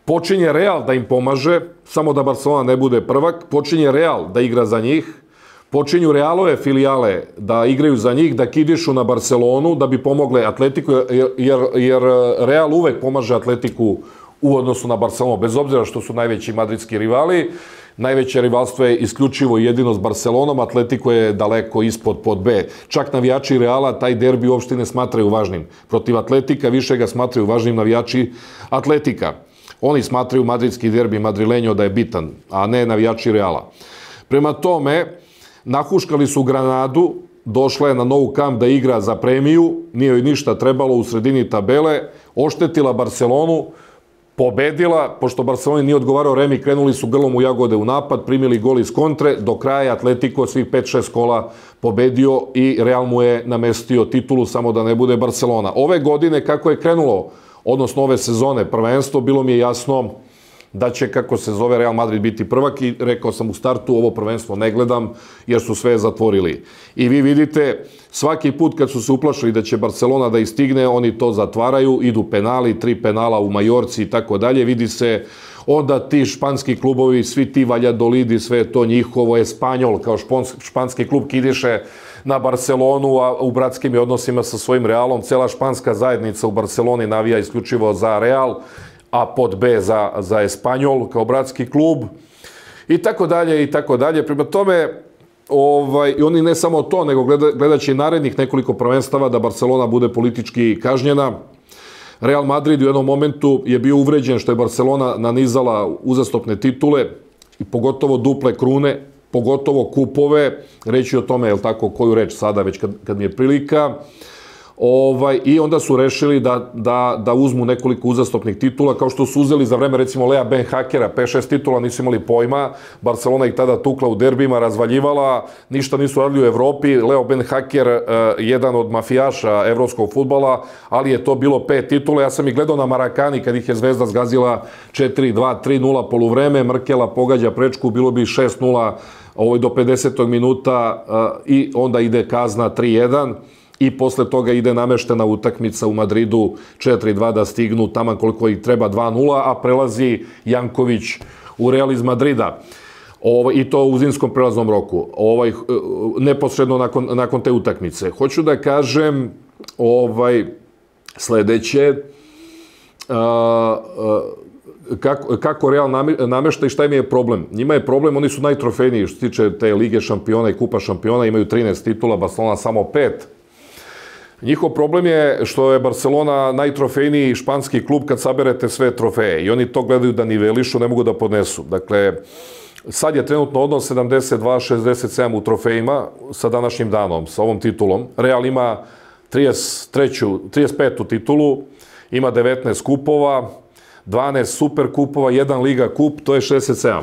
Speaker 1: počinje Real da im pomaže, samo da Barcelona ne bude prvak, počinje Real da igra za njih, počinju Realove filijale da igraju za njih, da kidišu na Barcelonu, da bi pomogle Atletiku, jer Real uvek pomaže Atletiku u odnosu na Barcelonu, bez obzira što su najveći madridski rivali. Najveće rivalstvo je isključivo jedino s Barcelonom, Atletico je daleko ispod pod B. Čak navijači Reala taj derbi uopšte ne smatraju važnim. Protiv Atletika više ga smatraju važnim navijači Atletika. Oni smatraju madridski derbi Madrileño da je bitan, a ne navijači Reala. Prema tome, nahuškali su Granadu, došla je na Nou Camp da igra za premiju, nije joj ništa trebalo u sredini tabele, oštetila Barcelonu, pobedila, pošto Barcelona nije odgovarao remi, krenuli su grlom u jagode u napad, primili gol iz kontre, do kraja Atletico svih 5-6 kola pobedio i Real mu je namestio titulu, samo da ne bude Barcelona. Ove godine, kako je krenulo, odnosno ove sezone prvenstvo, bilo mi je jasno da će, kako se zove, Real Madrid biti prvak i rekao sam u startu, ovo prvenstvo ne gledam jer su sve zatvorili. I vi vidite, svaki put kad su se uplašili da će Barcelona da istigne, oni to zatvaraju, idu penali, 3 penala u Majorci i tako dalje, vidi se onda ti španski klubovi, svi ti Valladolidi, sve to njihovo, Espanjol kao španski klub kidiše na Barcelonu, a u bratskim odnosima sa svojim Realom, cela španska zajednica u Barceloni navija isključivo za Real, a pod B za Espanjol kao bratski klub i tako dalje i tako dalje. Prema tome, i oni ne samo to, nego gledaće i narednih nekoliko prvenstava da Barcelona bude politički kažnjena. Real Madrid u jednom momentu je bio uvređen što je Barcelona nanizala uzastopne titule i pogotovo duple krune, pogotovo kupove, reći o tome, jel tako, koju reč sada, već kad mi je prilika. I onda su rešili da uzmu nekoliko uzastopnih titula, kao što su uzeli za vreme, recimo, Lea Ben Hakera, 5-6 titula, nisu imali pojma, Barcelona ih tada tukla u derbima, razvaljivala, ništa nisu radili u Evropi, Leo Ben Haker, jedan od mafijaša evropskog fudbala, ali je to bilo 5 titula, ja sam ih gledao na Marakani kad ih je Zvezda zgazila 4-2, 3-0 poluvreme, Mrkela pogađa prečku, bilo bi 6-0 do 50. minuta i onda ide kazna 3-1, i posle toga ide nameštena utakmica u Madridu 4-2 da stignu tamo koliko ih treba 2-0, a prelazi Janković u Real iz Madrida. I to u zimskom prelaznom roku, neposredno nakon te utakmice. Hoću da kažem sledeće, kako Real namešta i šta im je problem. Njima je problem, oni su najtrofejniji što se tiče te Lige šampiona i Kupa šampiona, imaju 13 titula, Barcelona samo 5. Njihov problem je što je Barcelona najtrofejniji španski klub kad saberete sve trofeje i oni to gledaju da nivelišu, ne mogu da podnesu. Dakle, sad je trenutno odnos 72-67 u trofejima sa današnjim danom, sa ovom titulom. Real ima 35. titulu, ima 19 kupova, 12 super kupova, 1 Liga kup, to je 67.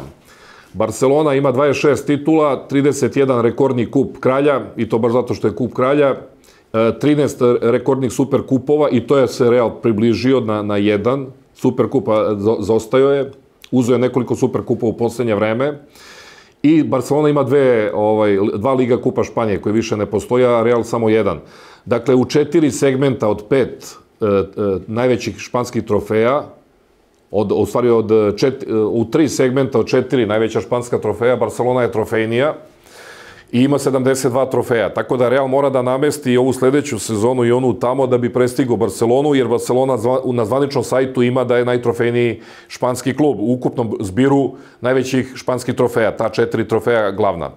Speaker 1: Barcelona ima 26 titula, 31 rekordni kup kralja, i to baš zato što je kup kralja, 13 rekordnih super kupova i to je se Real približio na 1 super kupa, zaostao je uzeo je nekoliko superkupa u poslednje vreme. I Barcelona ima dva Liga Kupa Španije koje više ne postoje, a Real samo jedan. Dakle, u 4 segmenta od 5 najvećih španskih trofeja, u stvari u 3 segmenta od 4 najveća španska trofeja, Barcelona je trofejnija i ima 72 trofeja. Tako da Real mora da namesti ovu sledeću sezonu i onu tamo da bi prestigao Barcelonu, jer Barcelona na zvaničnom sajtu ima da je najtrofejniji španski klub u ukupnom zbiru najvećih španskih trofeja, ta 4 trofeja glavna.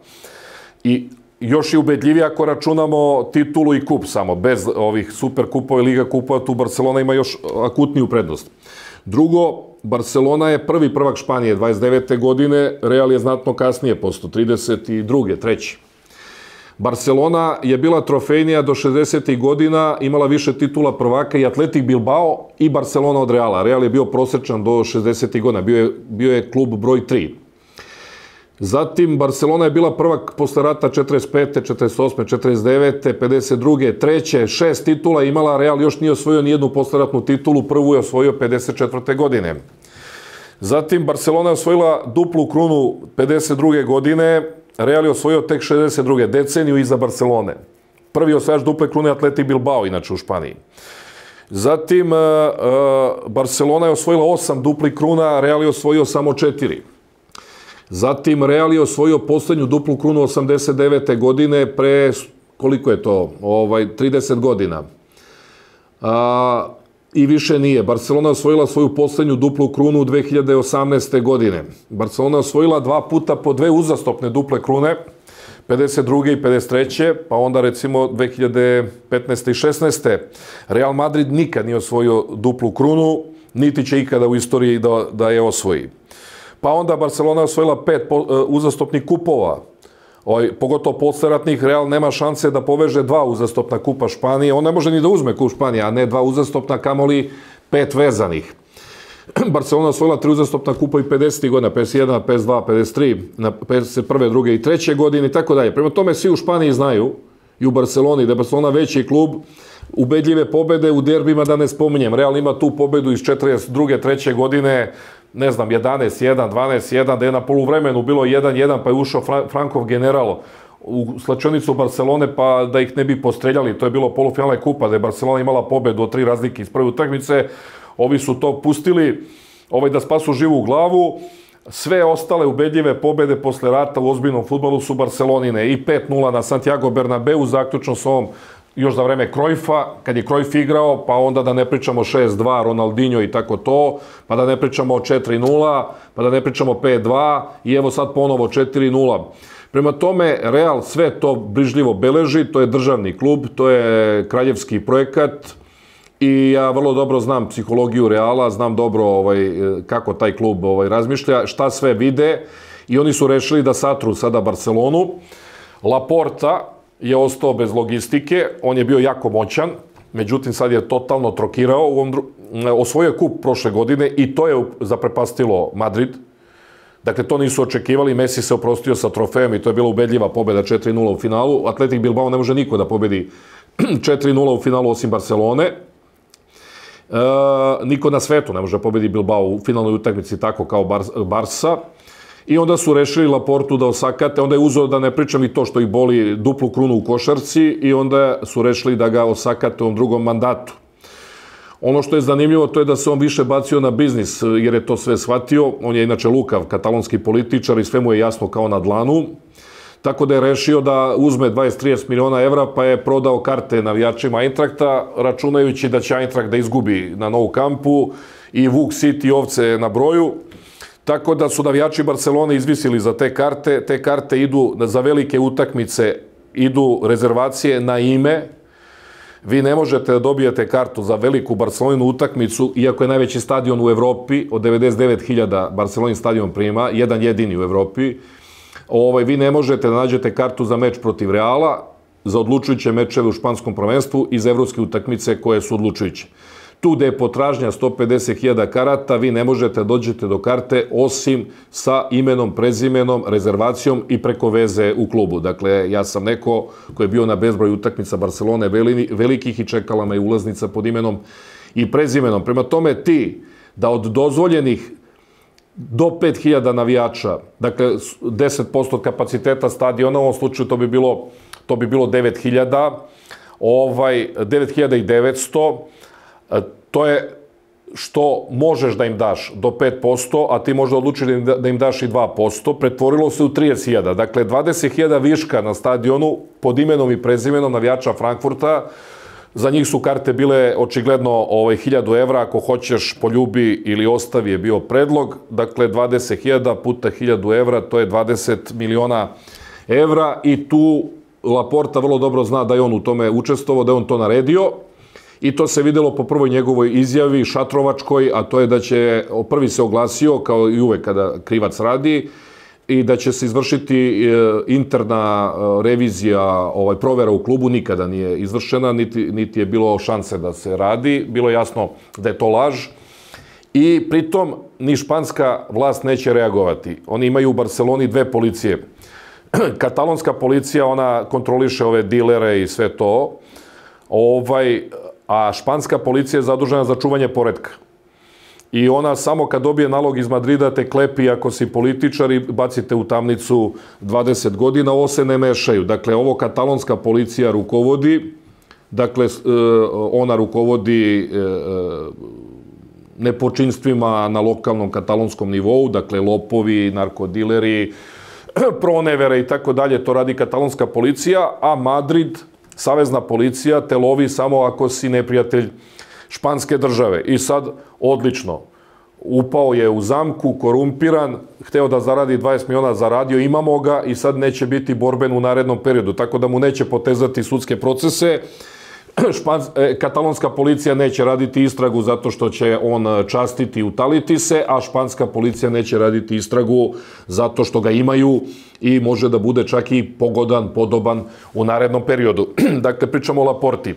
Speaker 1: I još je ubedljivije ako računamo titulu i kup samo, bez ovih super kupova i Liga kupova, tu Barcelona ima još akutniju prednost. Drugo, Barcelona je prvi prvak Španije 29. godine, Real je znatno kasnije posto, 32. treći. Barcelona je bila trofejnija do 60. godina, imala više titula prvaka i Athletic Bilbao i Barcelona od Reala. Real je bio prosečan do 60. godina, bio je klub broj 3. Zatim, Barcelona je bila prvak posle rata 45. 48. 49. 52. treće, 6 titula imala, Real još nije osvojio nijednu posleratnu titulu, prvu je osvojio 54. godine. Zatim, Barcelona je osvojila duplu krunu 52. godine, Real je osvojio tek 62. deceniju iza Barcelone. Prvi osvajač duple krune Athletic Bilbao, inače u Španiji. Zatim, Barcelona je osvojila 8 duplih kruna, Real je osvojio samo 4. Zatim, Real je osvojio poslednju duplu krunu 89. godine pre, koliko je to, 30 godina. I više nije. Barcelona je osvojila svoju poslednju duplu krunu 2018. godine. Barcelona je osvojila 2 puta po 2 uzastopne duple krune, 52. i 53. pa onda recimo 2015. i 16. Real Madrid nikad nije osvojio duplu krunu, niti će ikada u istoriji da je osvoji. Pa onda Barcelona je osvojila 5 uzastopnih kupova, pogotovo posleratnih. Real nema šanse da poveže 2 uzastopna kupa Španije, on ne može ni da uzme kup Španije, a ne 2 uzastopna, kamoli 5 vezanih. Barcelona je osvojila 3 uzastopna kupa i 50. godina, 51, 52, 53, na 51, 2. i 3. godine i tako dalje. Prema tome, svi u Španiji znaju, i u Barceloni, da je Barcelona veći klub, ubedljive pobede u derbima da ne spominjem. Real ima tu pobedu iz 42. 3. godine, ne znam, 11-1, 12-1, da je na poluvremenu bilo 1-1, pa je ušao Frankov general u slačionicu Barcelone, pa da ih ne bi postreljali. To je bilo polufinale kupa, da je Barcelona imala pobedu od 3 razlike iz prve utakmice. Ovi su to pustili da spasu živu glavu. Sve ostale ubedljive pobede posle rata u ozbiljnom fudbalu su Barcelonine. I 5-0 na Santiago Bernabeu, zaključno s ovom još za vreme Cruyffa, kad je Cruyff igrao, pa onda da ne pričamo 6-2, Ronaldinho i tako to, pa da ne pričamo o 4-0, pa da ne pričamo 5-2 i evo sad ponovo 4-0. Prema tome, Real sve to brižljivo beleži, to je državni klub, to je kraljevski projekat i ja vrlo dobro znam psihologiju Reala, znam dobro kako taj klub razmišlja, šta sve vide i oni su rešili da satru sada Barcelonu. Laporta je ostao bez logistike, on je bio jako moćan, međutim sad je totalno trokirao, osvojio je kup prošle godine i to je zaprepastilo Madrid. Dakle, to nisu očekivali, Messi se oprostio sa trofejom i to je bila ubedljiva pobeda 4-0 u finalu. Athletic Bilbao ne može niko da pobedi 4-0 u finalu osim Barcelone. Niko na svetu ne može pobedi Bilbao u finalnoj utakmici tako kao Barsa. I onda su rešili Laportu da osakate, onda je uzeo, da ne pričam i to što ih boli, duplu krunu u košarci i onda su rešili da ga osakate u ovom drugom mandatu. Ono što je zanimljivo to je da se on više bacio na biznis jer je to sve shvatio. On je inače lukav katalonski političar i sve mu je jasno kao na dlanu. Tako da je rešio da uzme 20-30 miliona evra pa je prodao karte navijačima Eintrachta računajući da će Eintracht da izgubi na Nou Campu i Vuk City ovce na broju. Tako da su navijači Barcelone izvisili za te karte. Te karte idu za velike utakmice, idu rezervacije na ime. Vi ne možete da dobijete kartu za veliku Barcelonu utakmicu, iako je najveći stadion u Evropi, od 99.000 Barcelonin stadion prima, jedan jedini u Evropi. Vi ne možete da nađete kartu za meč protiv Reala, za odlučujuće mečeve u španskom prvenstvu i za evropske utakmice koje su odlučujuće. Tu gde je potražnja 150.000 karata, vi ne možete da dođete do karte osim sa imenom, prezimenom, rezervacijom i preko veze u klubu. Dakle, ja sam neko koji je bio na bezbroj utakmica Barcelone velikih i čekala me ulaznica pod imenom i prezimenom. Prema tome, ti da od dozvoljenih do 5000 navijača, dakle 10% kapaciteta stadiona, u ovom slučaju to bi bilo 9000, 9900, to je što možeš da im daš do 5%, a ti možda odlučiš da im daš i 2%, pretvorilo se u 30.000. Dakle, 20.000 viška na stadionu pod imenom i prezimenom navijača Frankfurta. Za njih su karte bile očigledno 1000 evra, ako hoćeš poljubi ili ostavi je bio predlog. Dakle, 20.000 puta 1000 evra, to je 20 miliona evra i tu Laporta vrlo dobro zna da je on u tome učestvovao, da je on to naredio. I to se videlo po prvoj njegovoj izjavi, šatrovačkoj, a to je da će, prvi se oglasio, kao i uvek kada krivac radi, i da će se izvršiti interna revizija, provera u klubu, nikada nije izvršena, niti je bilo šanse da se radi. Bilo je jasno da je to laž. I pritom ni španska vlast neće reagovati. Oni imaju u Barceloni 2 policije. Katalonska policija, ona kontroliše ove dilere i sve to, a španska policija je zadužena za čuvanje poretka. I ona samo kad dobije nalog iz Madrida te klepi ako si političar i bacite u tamnicu 20 godina, ovo se ne mešaju. Dakle, ovo katalonska policija rukovodi, dakle, ona rukovodi nepočinstvima na lokalnom katalonskom nivou, dakle, lopovi, narkodileri, pronevere i tako dalje, to radi katalonska policija, a Madrid, savezna policija, te lovi samo ako si neprijatelj španske države. I sad, odlično, upao je u zamku, korumpiran, hteo da zaradi 20 miliona, zaradio, imamo ga i sad neće biti borben u narednom periodu, tako da mu neće potezati sudske procese. Katalonska policija neće raditi istragu zato što će on častiti i utaliti se, a španska policija neće raditi istragu zato što ga imaju i može da bude čak i pogodan, podoban u narednom periodu. Dakle, pričamo o Laporti.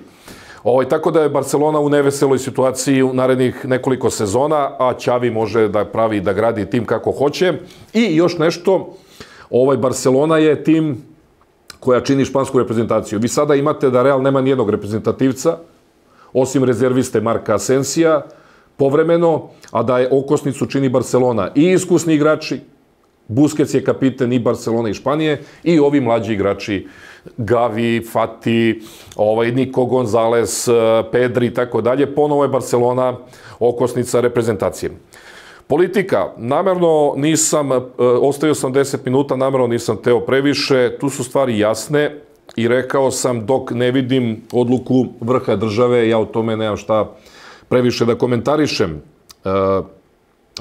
Speaker 1: Tako da je Barcelona u neveseloj situaciji u narednih nekoliko sezona, a Xavi može da pravi i da gradi tim kako hoće. I još nešto, Barcelona je tim koja čini špansku reprezentaciju. Vi sada imate da Real nema nijednog reprezentativca, osim rezerviste Marka Asensija, povremeno, a da je okosnicu čini Barcelona. I iskusni igrači, Busquets je kapiten i Barcelona i Španije, i ovi mlađi igrači, Gavi, Fati, Nico Gonzalez, Pedri i tako dalje. Ponovo je Barcelona okosnica reprezentacije. Politika, namerno nisam, ostavio sam 10 minuta, namerno nisam teo previše, tu su stvari jasne i rekao sam dok ne vidim odluku vrha države, ja o tome nemam šta previše da komentarišem.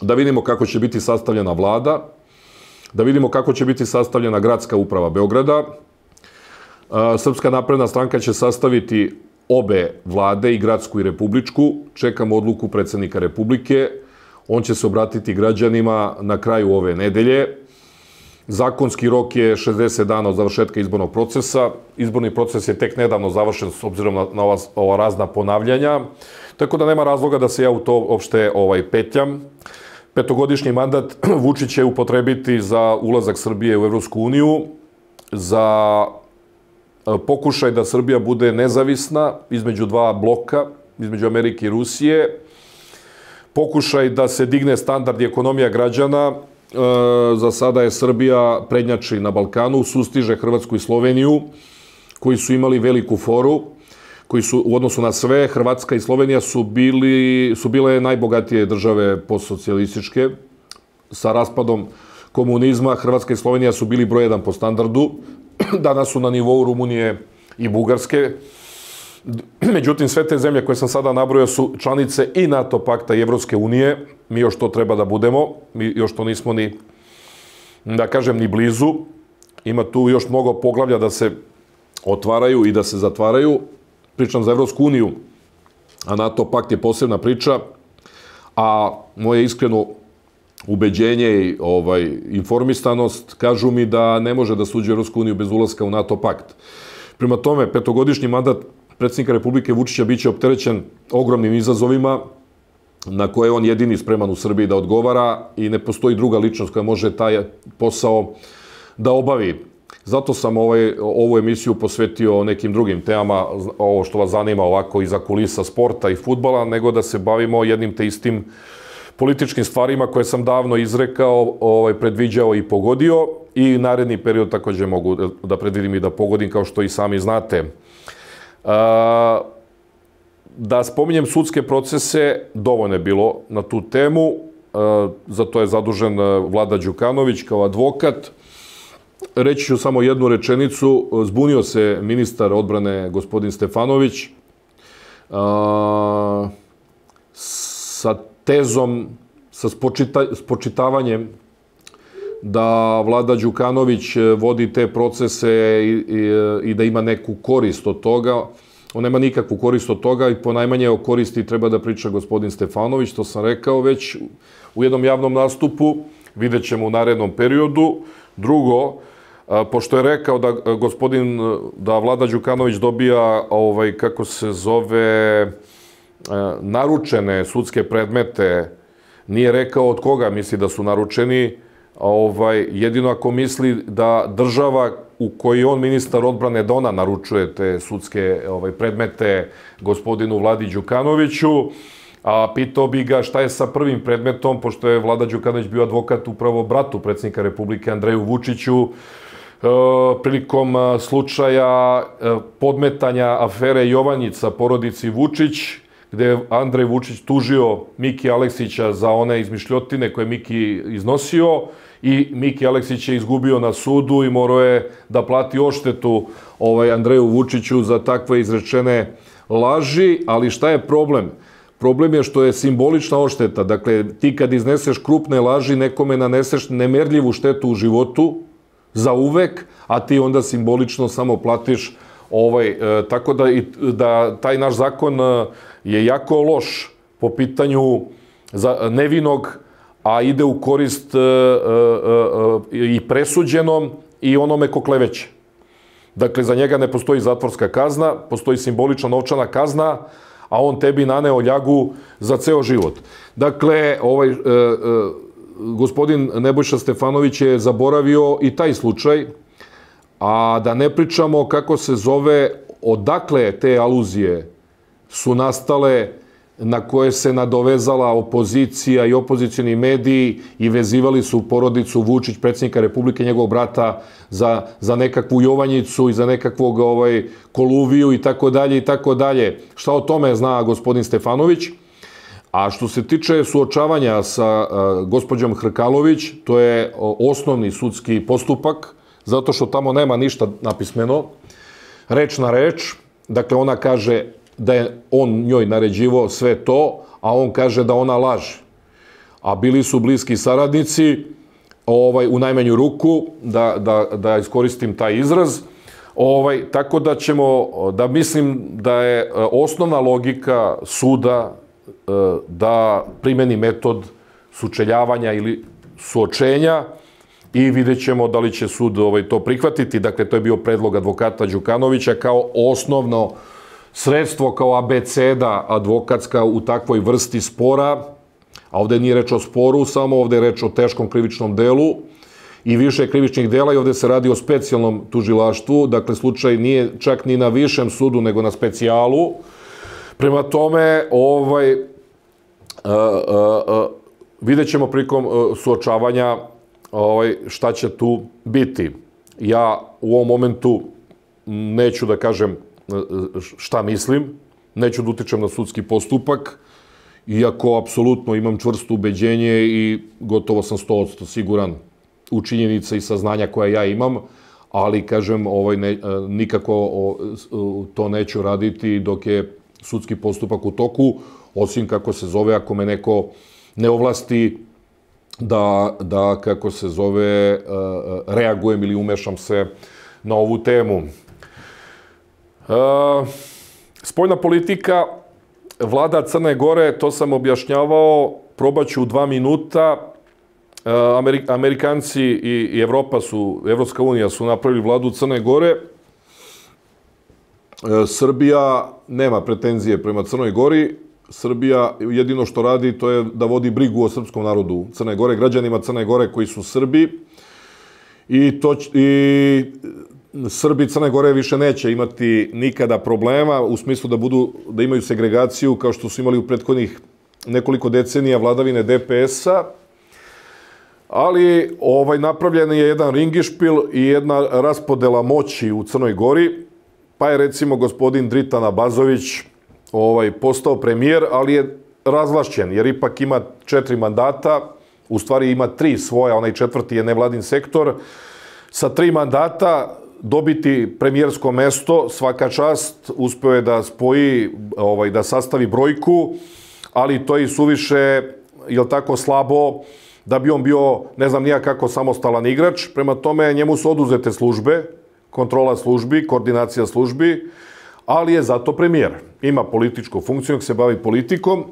Speaker 1: Da vidimo kako će biti sastavljena vlada, da vidimo kako će biti sastavljena gradska uprava Beograda. Srpska napredna stranka će sastaviti obe vlade, i gradsku i republičku. Čekamo odluku predsednika Republike. On će se obratiti građanima na kraju ove nedelje. Zakonski rok je 60 dana od završetka izbornog procesa. Izborni proces je tek nedavno završen s obzirom na ova razna ponavljanja. Tako da nema razloga da se ja u to uopšte petljam. Petogodišnji mandat Vučić će upotrebiti za ulazak Srbije u Evropsku uniju, za pokušaj da Srbija bude nezavisna između dva bloka, između Amerike i Rusije, pokušaj da se digne standard i ekonomija građana. Za sada je Srbija prednjači na Balkanu, sustiže Hrvatsku i Sloveniju, koji su imali veliku foru, koji su u odnosu na sve, Hrvatska i Slovenija su bile najbogatije države postsocijalističke. Sa raspadom komunizma Hrvatska i Slovenija su bili broj 1 po standardu. Danas su na nivou Rumunije i Bugarske. Međutim, sve te zemlje koje sam sada nabrojao su članice i NATO pakta i Evropske unije. Mi još to treba da budemo. Mi još to nismo ni, da kažem, ni blizu. Ima tu još mnogo poglavlja da se otvaraju i da se zatvaraju. Pričam za Evropsku uniju, a NATO pakt je posebna priča. A moje iskreno ubeđenje i informisanost kažu mi da ne može da se uđe u Evropsku uniju bez ulaska u NATO pakt. Prema tome, petogodišnji mandat predsjednika Republike Vučića biće opterećen ogromnim izazovima na koje on jedini spreman u Srbiji da odgovara i ne postoji druga ličnost koja može taj posao da obavi. Zato sam ovu emisiju posvetio nekim drugim temama, ovo što vas zanima ovako iza kulisa sporta i fudbala, nego da se bavimo jednim te istim političkim stvarima koje sam davno izrekao, predviđao i pogodio i naredni period takođe mogu da predvidim i da pogodim, kao što i sami znate. Da spominjem sudske procese, dovoljno je bilo na tu temu, za to je zadužen Vlada Đukanović kao advokat. Reći ću samo jednu rečenicu, zbunio se ministar odbrane gospodin Stefanović sa tezom, sa spočitavanjem da Vlada Đukanović vodi te procese i da ima neku korist od toga. On nema nikakvu korist od toga i ponajmanje o koristi treba da priča gospodin Stefanović, to sam rekao već u jednom javnom nastupu, vidjet ćemo u narednom periodu. Drugo, pošto je rekao da Vlada Đukanović dobija, kako se zove, naručene sudske predmete, nije rekao od koga misli da su naručeni, jedino ako misli da država u kojoj on ministar odbrane, da ona naručuje te sudske predmete gospodinu Vladi Đukanoviću, a pitao bi ga šta je sa prvim predmetom, pošto je Vlada Đukanović bio advokat upravo bratu predsjednika Republike Andreju Vučiću, prilikom slučaja podmetanja afere Jovanjica porodici Vučić, gde je Andrej Vučić tužio Miki Aleksića za one izmišljotine koje je Miki iznosio i Miki Aleksić je izgubio na sudu i morao je da plati odštetu Andreju Vučiću za takve izrečene laži, ali šta je problem? Problem je što je simbolična odšteta. Dakle, ti kad izneseš krupne laži, nekome naneseš nemerljivu štetu u životu, za uvek, a ti onda simbolično samo platiš tako da taj naš zakon je jako loš po pitanju nevinog, a ide u korist i presuđenom i onome ko kleveće. Dakle, za njega ne postoji zatvorska kazna, postoji simbolična novčana kazna, a on tebi naneo ljagu za ceo život. Dakle, gospodin Nebojša Stefanović je zaboravio i taj slučaj, a da ne pričamo kako se zove, odakle te aluzije su nastale, na koje se nadovezala opozicija i opozicioni mediji i vezivali su porodicu Vučić, predsjednika Republike, njegovog brata, za nekakvu Jovanjicu i za nekakvog Koluviju i tako dalje i tako dalje. Šta o tome zna gospodin Stefanović? A što se tiče suočavanja sa gospođom Hrkalović, to je osnovni sudski postupak, zato što tamo nema ništa napismeno, reč na reč. Dakle, ona kaže da je on njoj naređivao sve to, a on kaže da ona laže. A bili su bliski saradnici, u najmanju ruku, da iskoristim taj izraz. Tako da mislim da je osnovna logika suda da primeni metod sučeljavanja ili suočenja i vidjet ćemo da li će sud to prihvatiti. Dakle, to je bio predlog advokata Đukanovića kao osnovno sredstvo, kao abeceda advokatska u takvoj vrsti spora, a ovde nije reč o sporu, samo ovde je reč o teškom krivičnom delu i više krivičnih dela i ovde se radi o specijalnom tužilaštvu, dakle slučaj nije čak ni na višem sudu nego na specijalu. Prema tome, vidjet ćemo prilikom suočavanja šta će tu biti. Ja u ovom momentu neću da kažem šta mislim, neću da utičem na sudski postupak, iako apsolutno imam čvrsto ubeđenje i gotovo sam 100% siguran u činjenice i saznanja koja ja imam, ali, kažem, nikako to neću raditi dok je sudski postupak u toku, osim, kako se zove, ako me neko ne ovlasti da kako se zove, reagujem ili umešam se na ovu temu. Spoljna politika, vlada Crne Gore, to sam objašnjavao, probaću u 2 minuta. Amerikanci i Evropska unija su napravili vladu Crne Gore. Srbija nema pretenzije prema Crnoj Gori. Srbija jedino što radi to je da vodi brigu o srpskom narodu Crne Gore, građanima Crne Gore koji su Srbi. I Srbi Crne Gore više neće imati nikada problema u smislu da imaju segregaciju kao što su imali u prethodnih nekoliko decenija vladavine DPS-a, ali napravljen je jedan ringišpil i jedna raspodela moći u Crnoj Gori, pa je recimo gospodin Dritan Abazović postao premijer, ali je razvlašćen, jer ipak ima 4 mandata, u stvari ima 3 svoja, onaj 4. je nevladin sektor, sa 3 mandata dobiti premijersko mesto, svaka čast, uspeo je da spoji, da sastavi brojku, ali to je i suviše, jel tako, slabo, da bi on bio, ne znam nija kako, samostalan igrač. Prema tome, njemu su oduzete službe, kontrola službi, koordinacija službi, ali je zato premijer. Ima političku funkciju, nek se bavi politikom.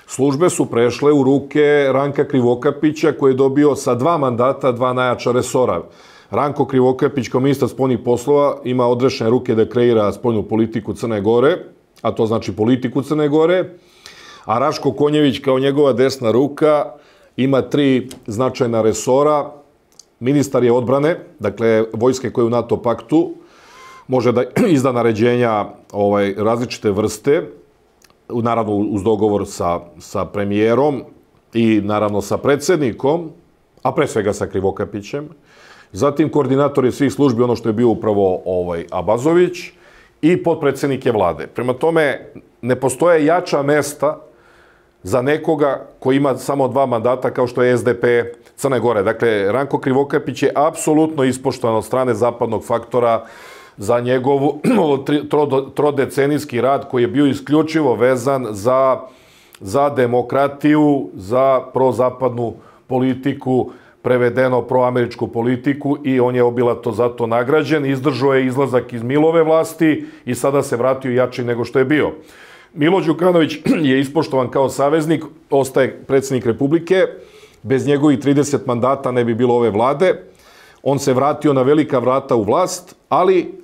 Speaker 1: Službe su prešle u ruke Ranka Krivokapića, koji je dobio sa 2 mandata 2 najjača resora. Ranko Krivokapić, kao ministar spoljnih poslova, ima odrešene ruke da kreira spoljnu politiku Crne Gore, a to znači politiku Crne Gore, a Raško Konjević, kao njegova desna ruka, ima 3 značajna resora. Ministar je odbrane, dakle vojske koje je u NATO paktu, može da izda naređenja različite vrste, naravno uz dogovor sa premijerom i naravno sa predsjednikom, a pre svega sa Krivokapićem. Zatim koordinator je svih službi, ono što je bio upravo Abazović, i potpredsjednike vlade. Prema tome, ne postoje jača mesta za nekoga koji ima samo 2 mandata kao što je SDP Crne Gore. Dakle, Ranko Krivokapić je apsolutno ispoštovan od strane zapadnog faktora za njegov trodecenijski rad koji je bio isključivo vezan za demokratiju, za prozapadnu politiku, prevedeno proameričku politiku, i on je obilato zato nagrađen. Izdržao je izlazak iz Milove vlasti i sada se vratio jači nego što je bio. Milo Đukanović je ispoštovan kao saveznik, ostaje predsjednik Republike, bez njegovih 30 mandata ne bi bilo ove vlade. On se vratio na velika vrata u vlast, ali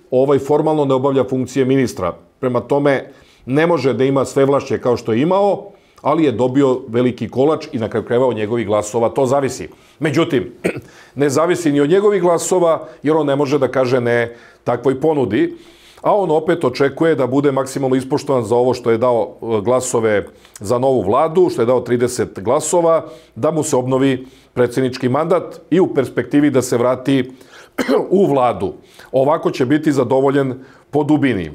Speaker 1: formalno ne obavlja funkcije ministra. Prema tome, ne može da ima svevlašće kao što je imao, ali je dobio veliki kolač i na kraju krajeva od njegovih glasova to zavisi. Međutim, ne zavisi ni od njegovih glasova, jer on ne može da kaže ne takvoj ponudi, a on opet očekuje da bude maksimalno ispoštovan za ovo što je dao glasove za novu vladu, što je dao 30 glasova, da mu se obnovi predsjednički mandat i u perspektivi da se vrati u vladu. Ovako će biti zadovoljen po dubini.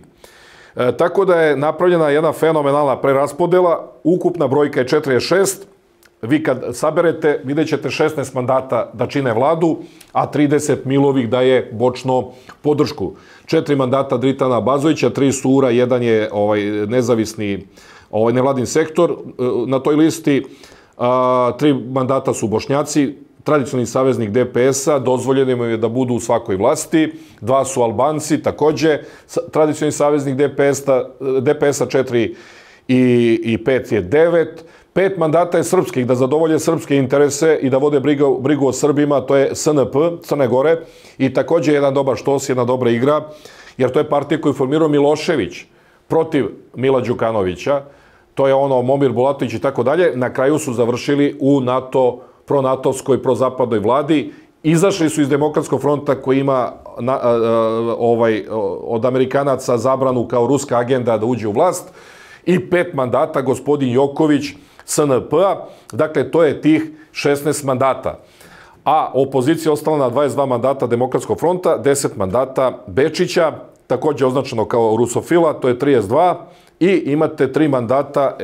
Speaker 1: Tako da je napravljena jedna fenomenalna preraspodela, ukupna brojka je 46, vi kad saberete vidjet ćete 16 mandata da čine vladu, a 30 Milovih daje bočno podršku. 4 mandata Dritana Abazovića, 3 su URA, 1 je nezavisni nevladin sektor na toj listi, 3 mandata su Bošnjaci, tradicionalni saveznik DPS-a, dozvoljeno je da budu u svakoj vlasti, 2 su Albanci, takođe, tradicionalni saveznik DPS-a 4 i 5 je 9, 5 mandata je srpskih, da zadovolje srpske interese i da vode brigu o Srbima, to je SNP, Crne Gore, i takođe jedan dobar štos, jedna dobra igra, jer to je partija koju je formirao Milošević protiv Mila Đukanovića, to je Momir Bulatović i tako dalje. Na kraju su završili u pronatovskoj, prozapadnoj vladi, izašli su iz Demokratskog fronta koji ima od Amerikanaca zabranu kao ruska agenda da uđe u vlast, i 5 mandata gospodin Joković SNP-a, dakle to je tih 16 mandata. A opozicija ostala na 22 mandata Demokratskog fronta, 10 mandata Bečića, takođe označeno kao rusofila, to je 32, i imate 3 mandata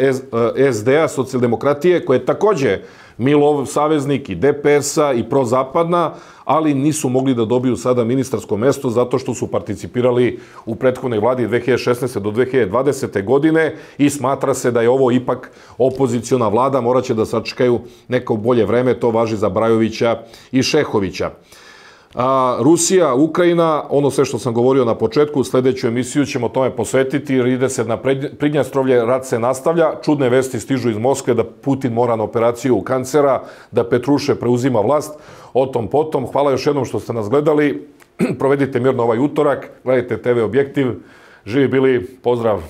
Speaker 1: SD-a, socijaldemokratije, koje je takođe Milov saveznik i DPS-a i prozapadna, ali nisu mogli da dobiju sada ministarsko mesto zato što su participirali u prethodnoj vladi 2016. do 2020. godine i smatra se da je ovo ipak opoziciona vlada, moraće da sačekaju neko bolje vreme, to važi za Brajovića i Šehovića. Rusija, Ukrajina, ono sve što sam govorio na početku, sledeću emisiju ćemo tome posvetiti, jer ide se na Pridnjestrovlje, rat se nastavlja, čudne vesti stižu iz Moskve da Putin mora na operaciju kancera, da Petruše preuzima vlast, o tom potom. Hvala još jednom što ste nas gledali, provedite mirno ovaj utorak, gledajte TV Objektiv, živi bili, pozdrav!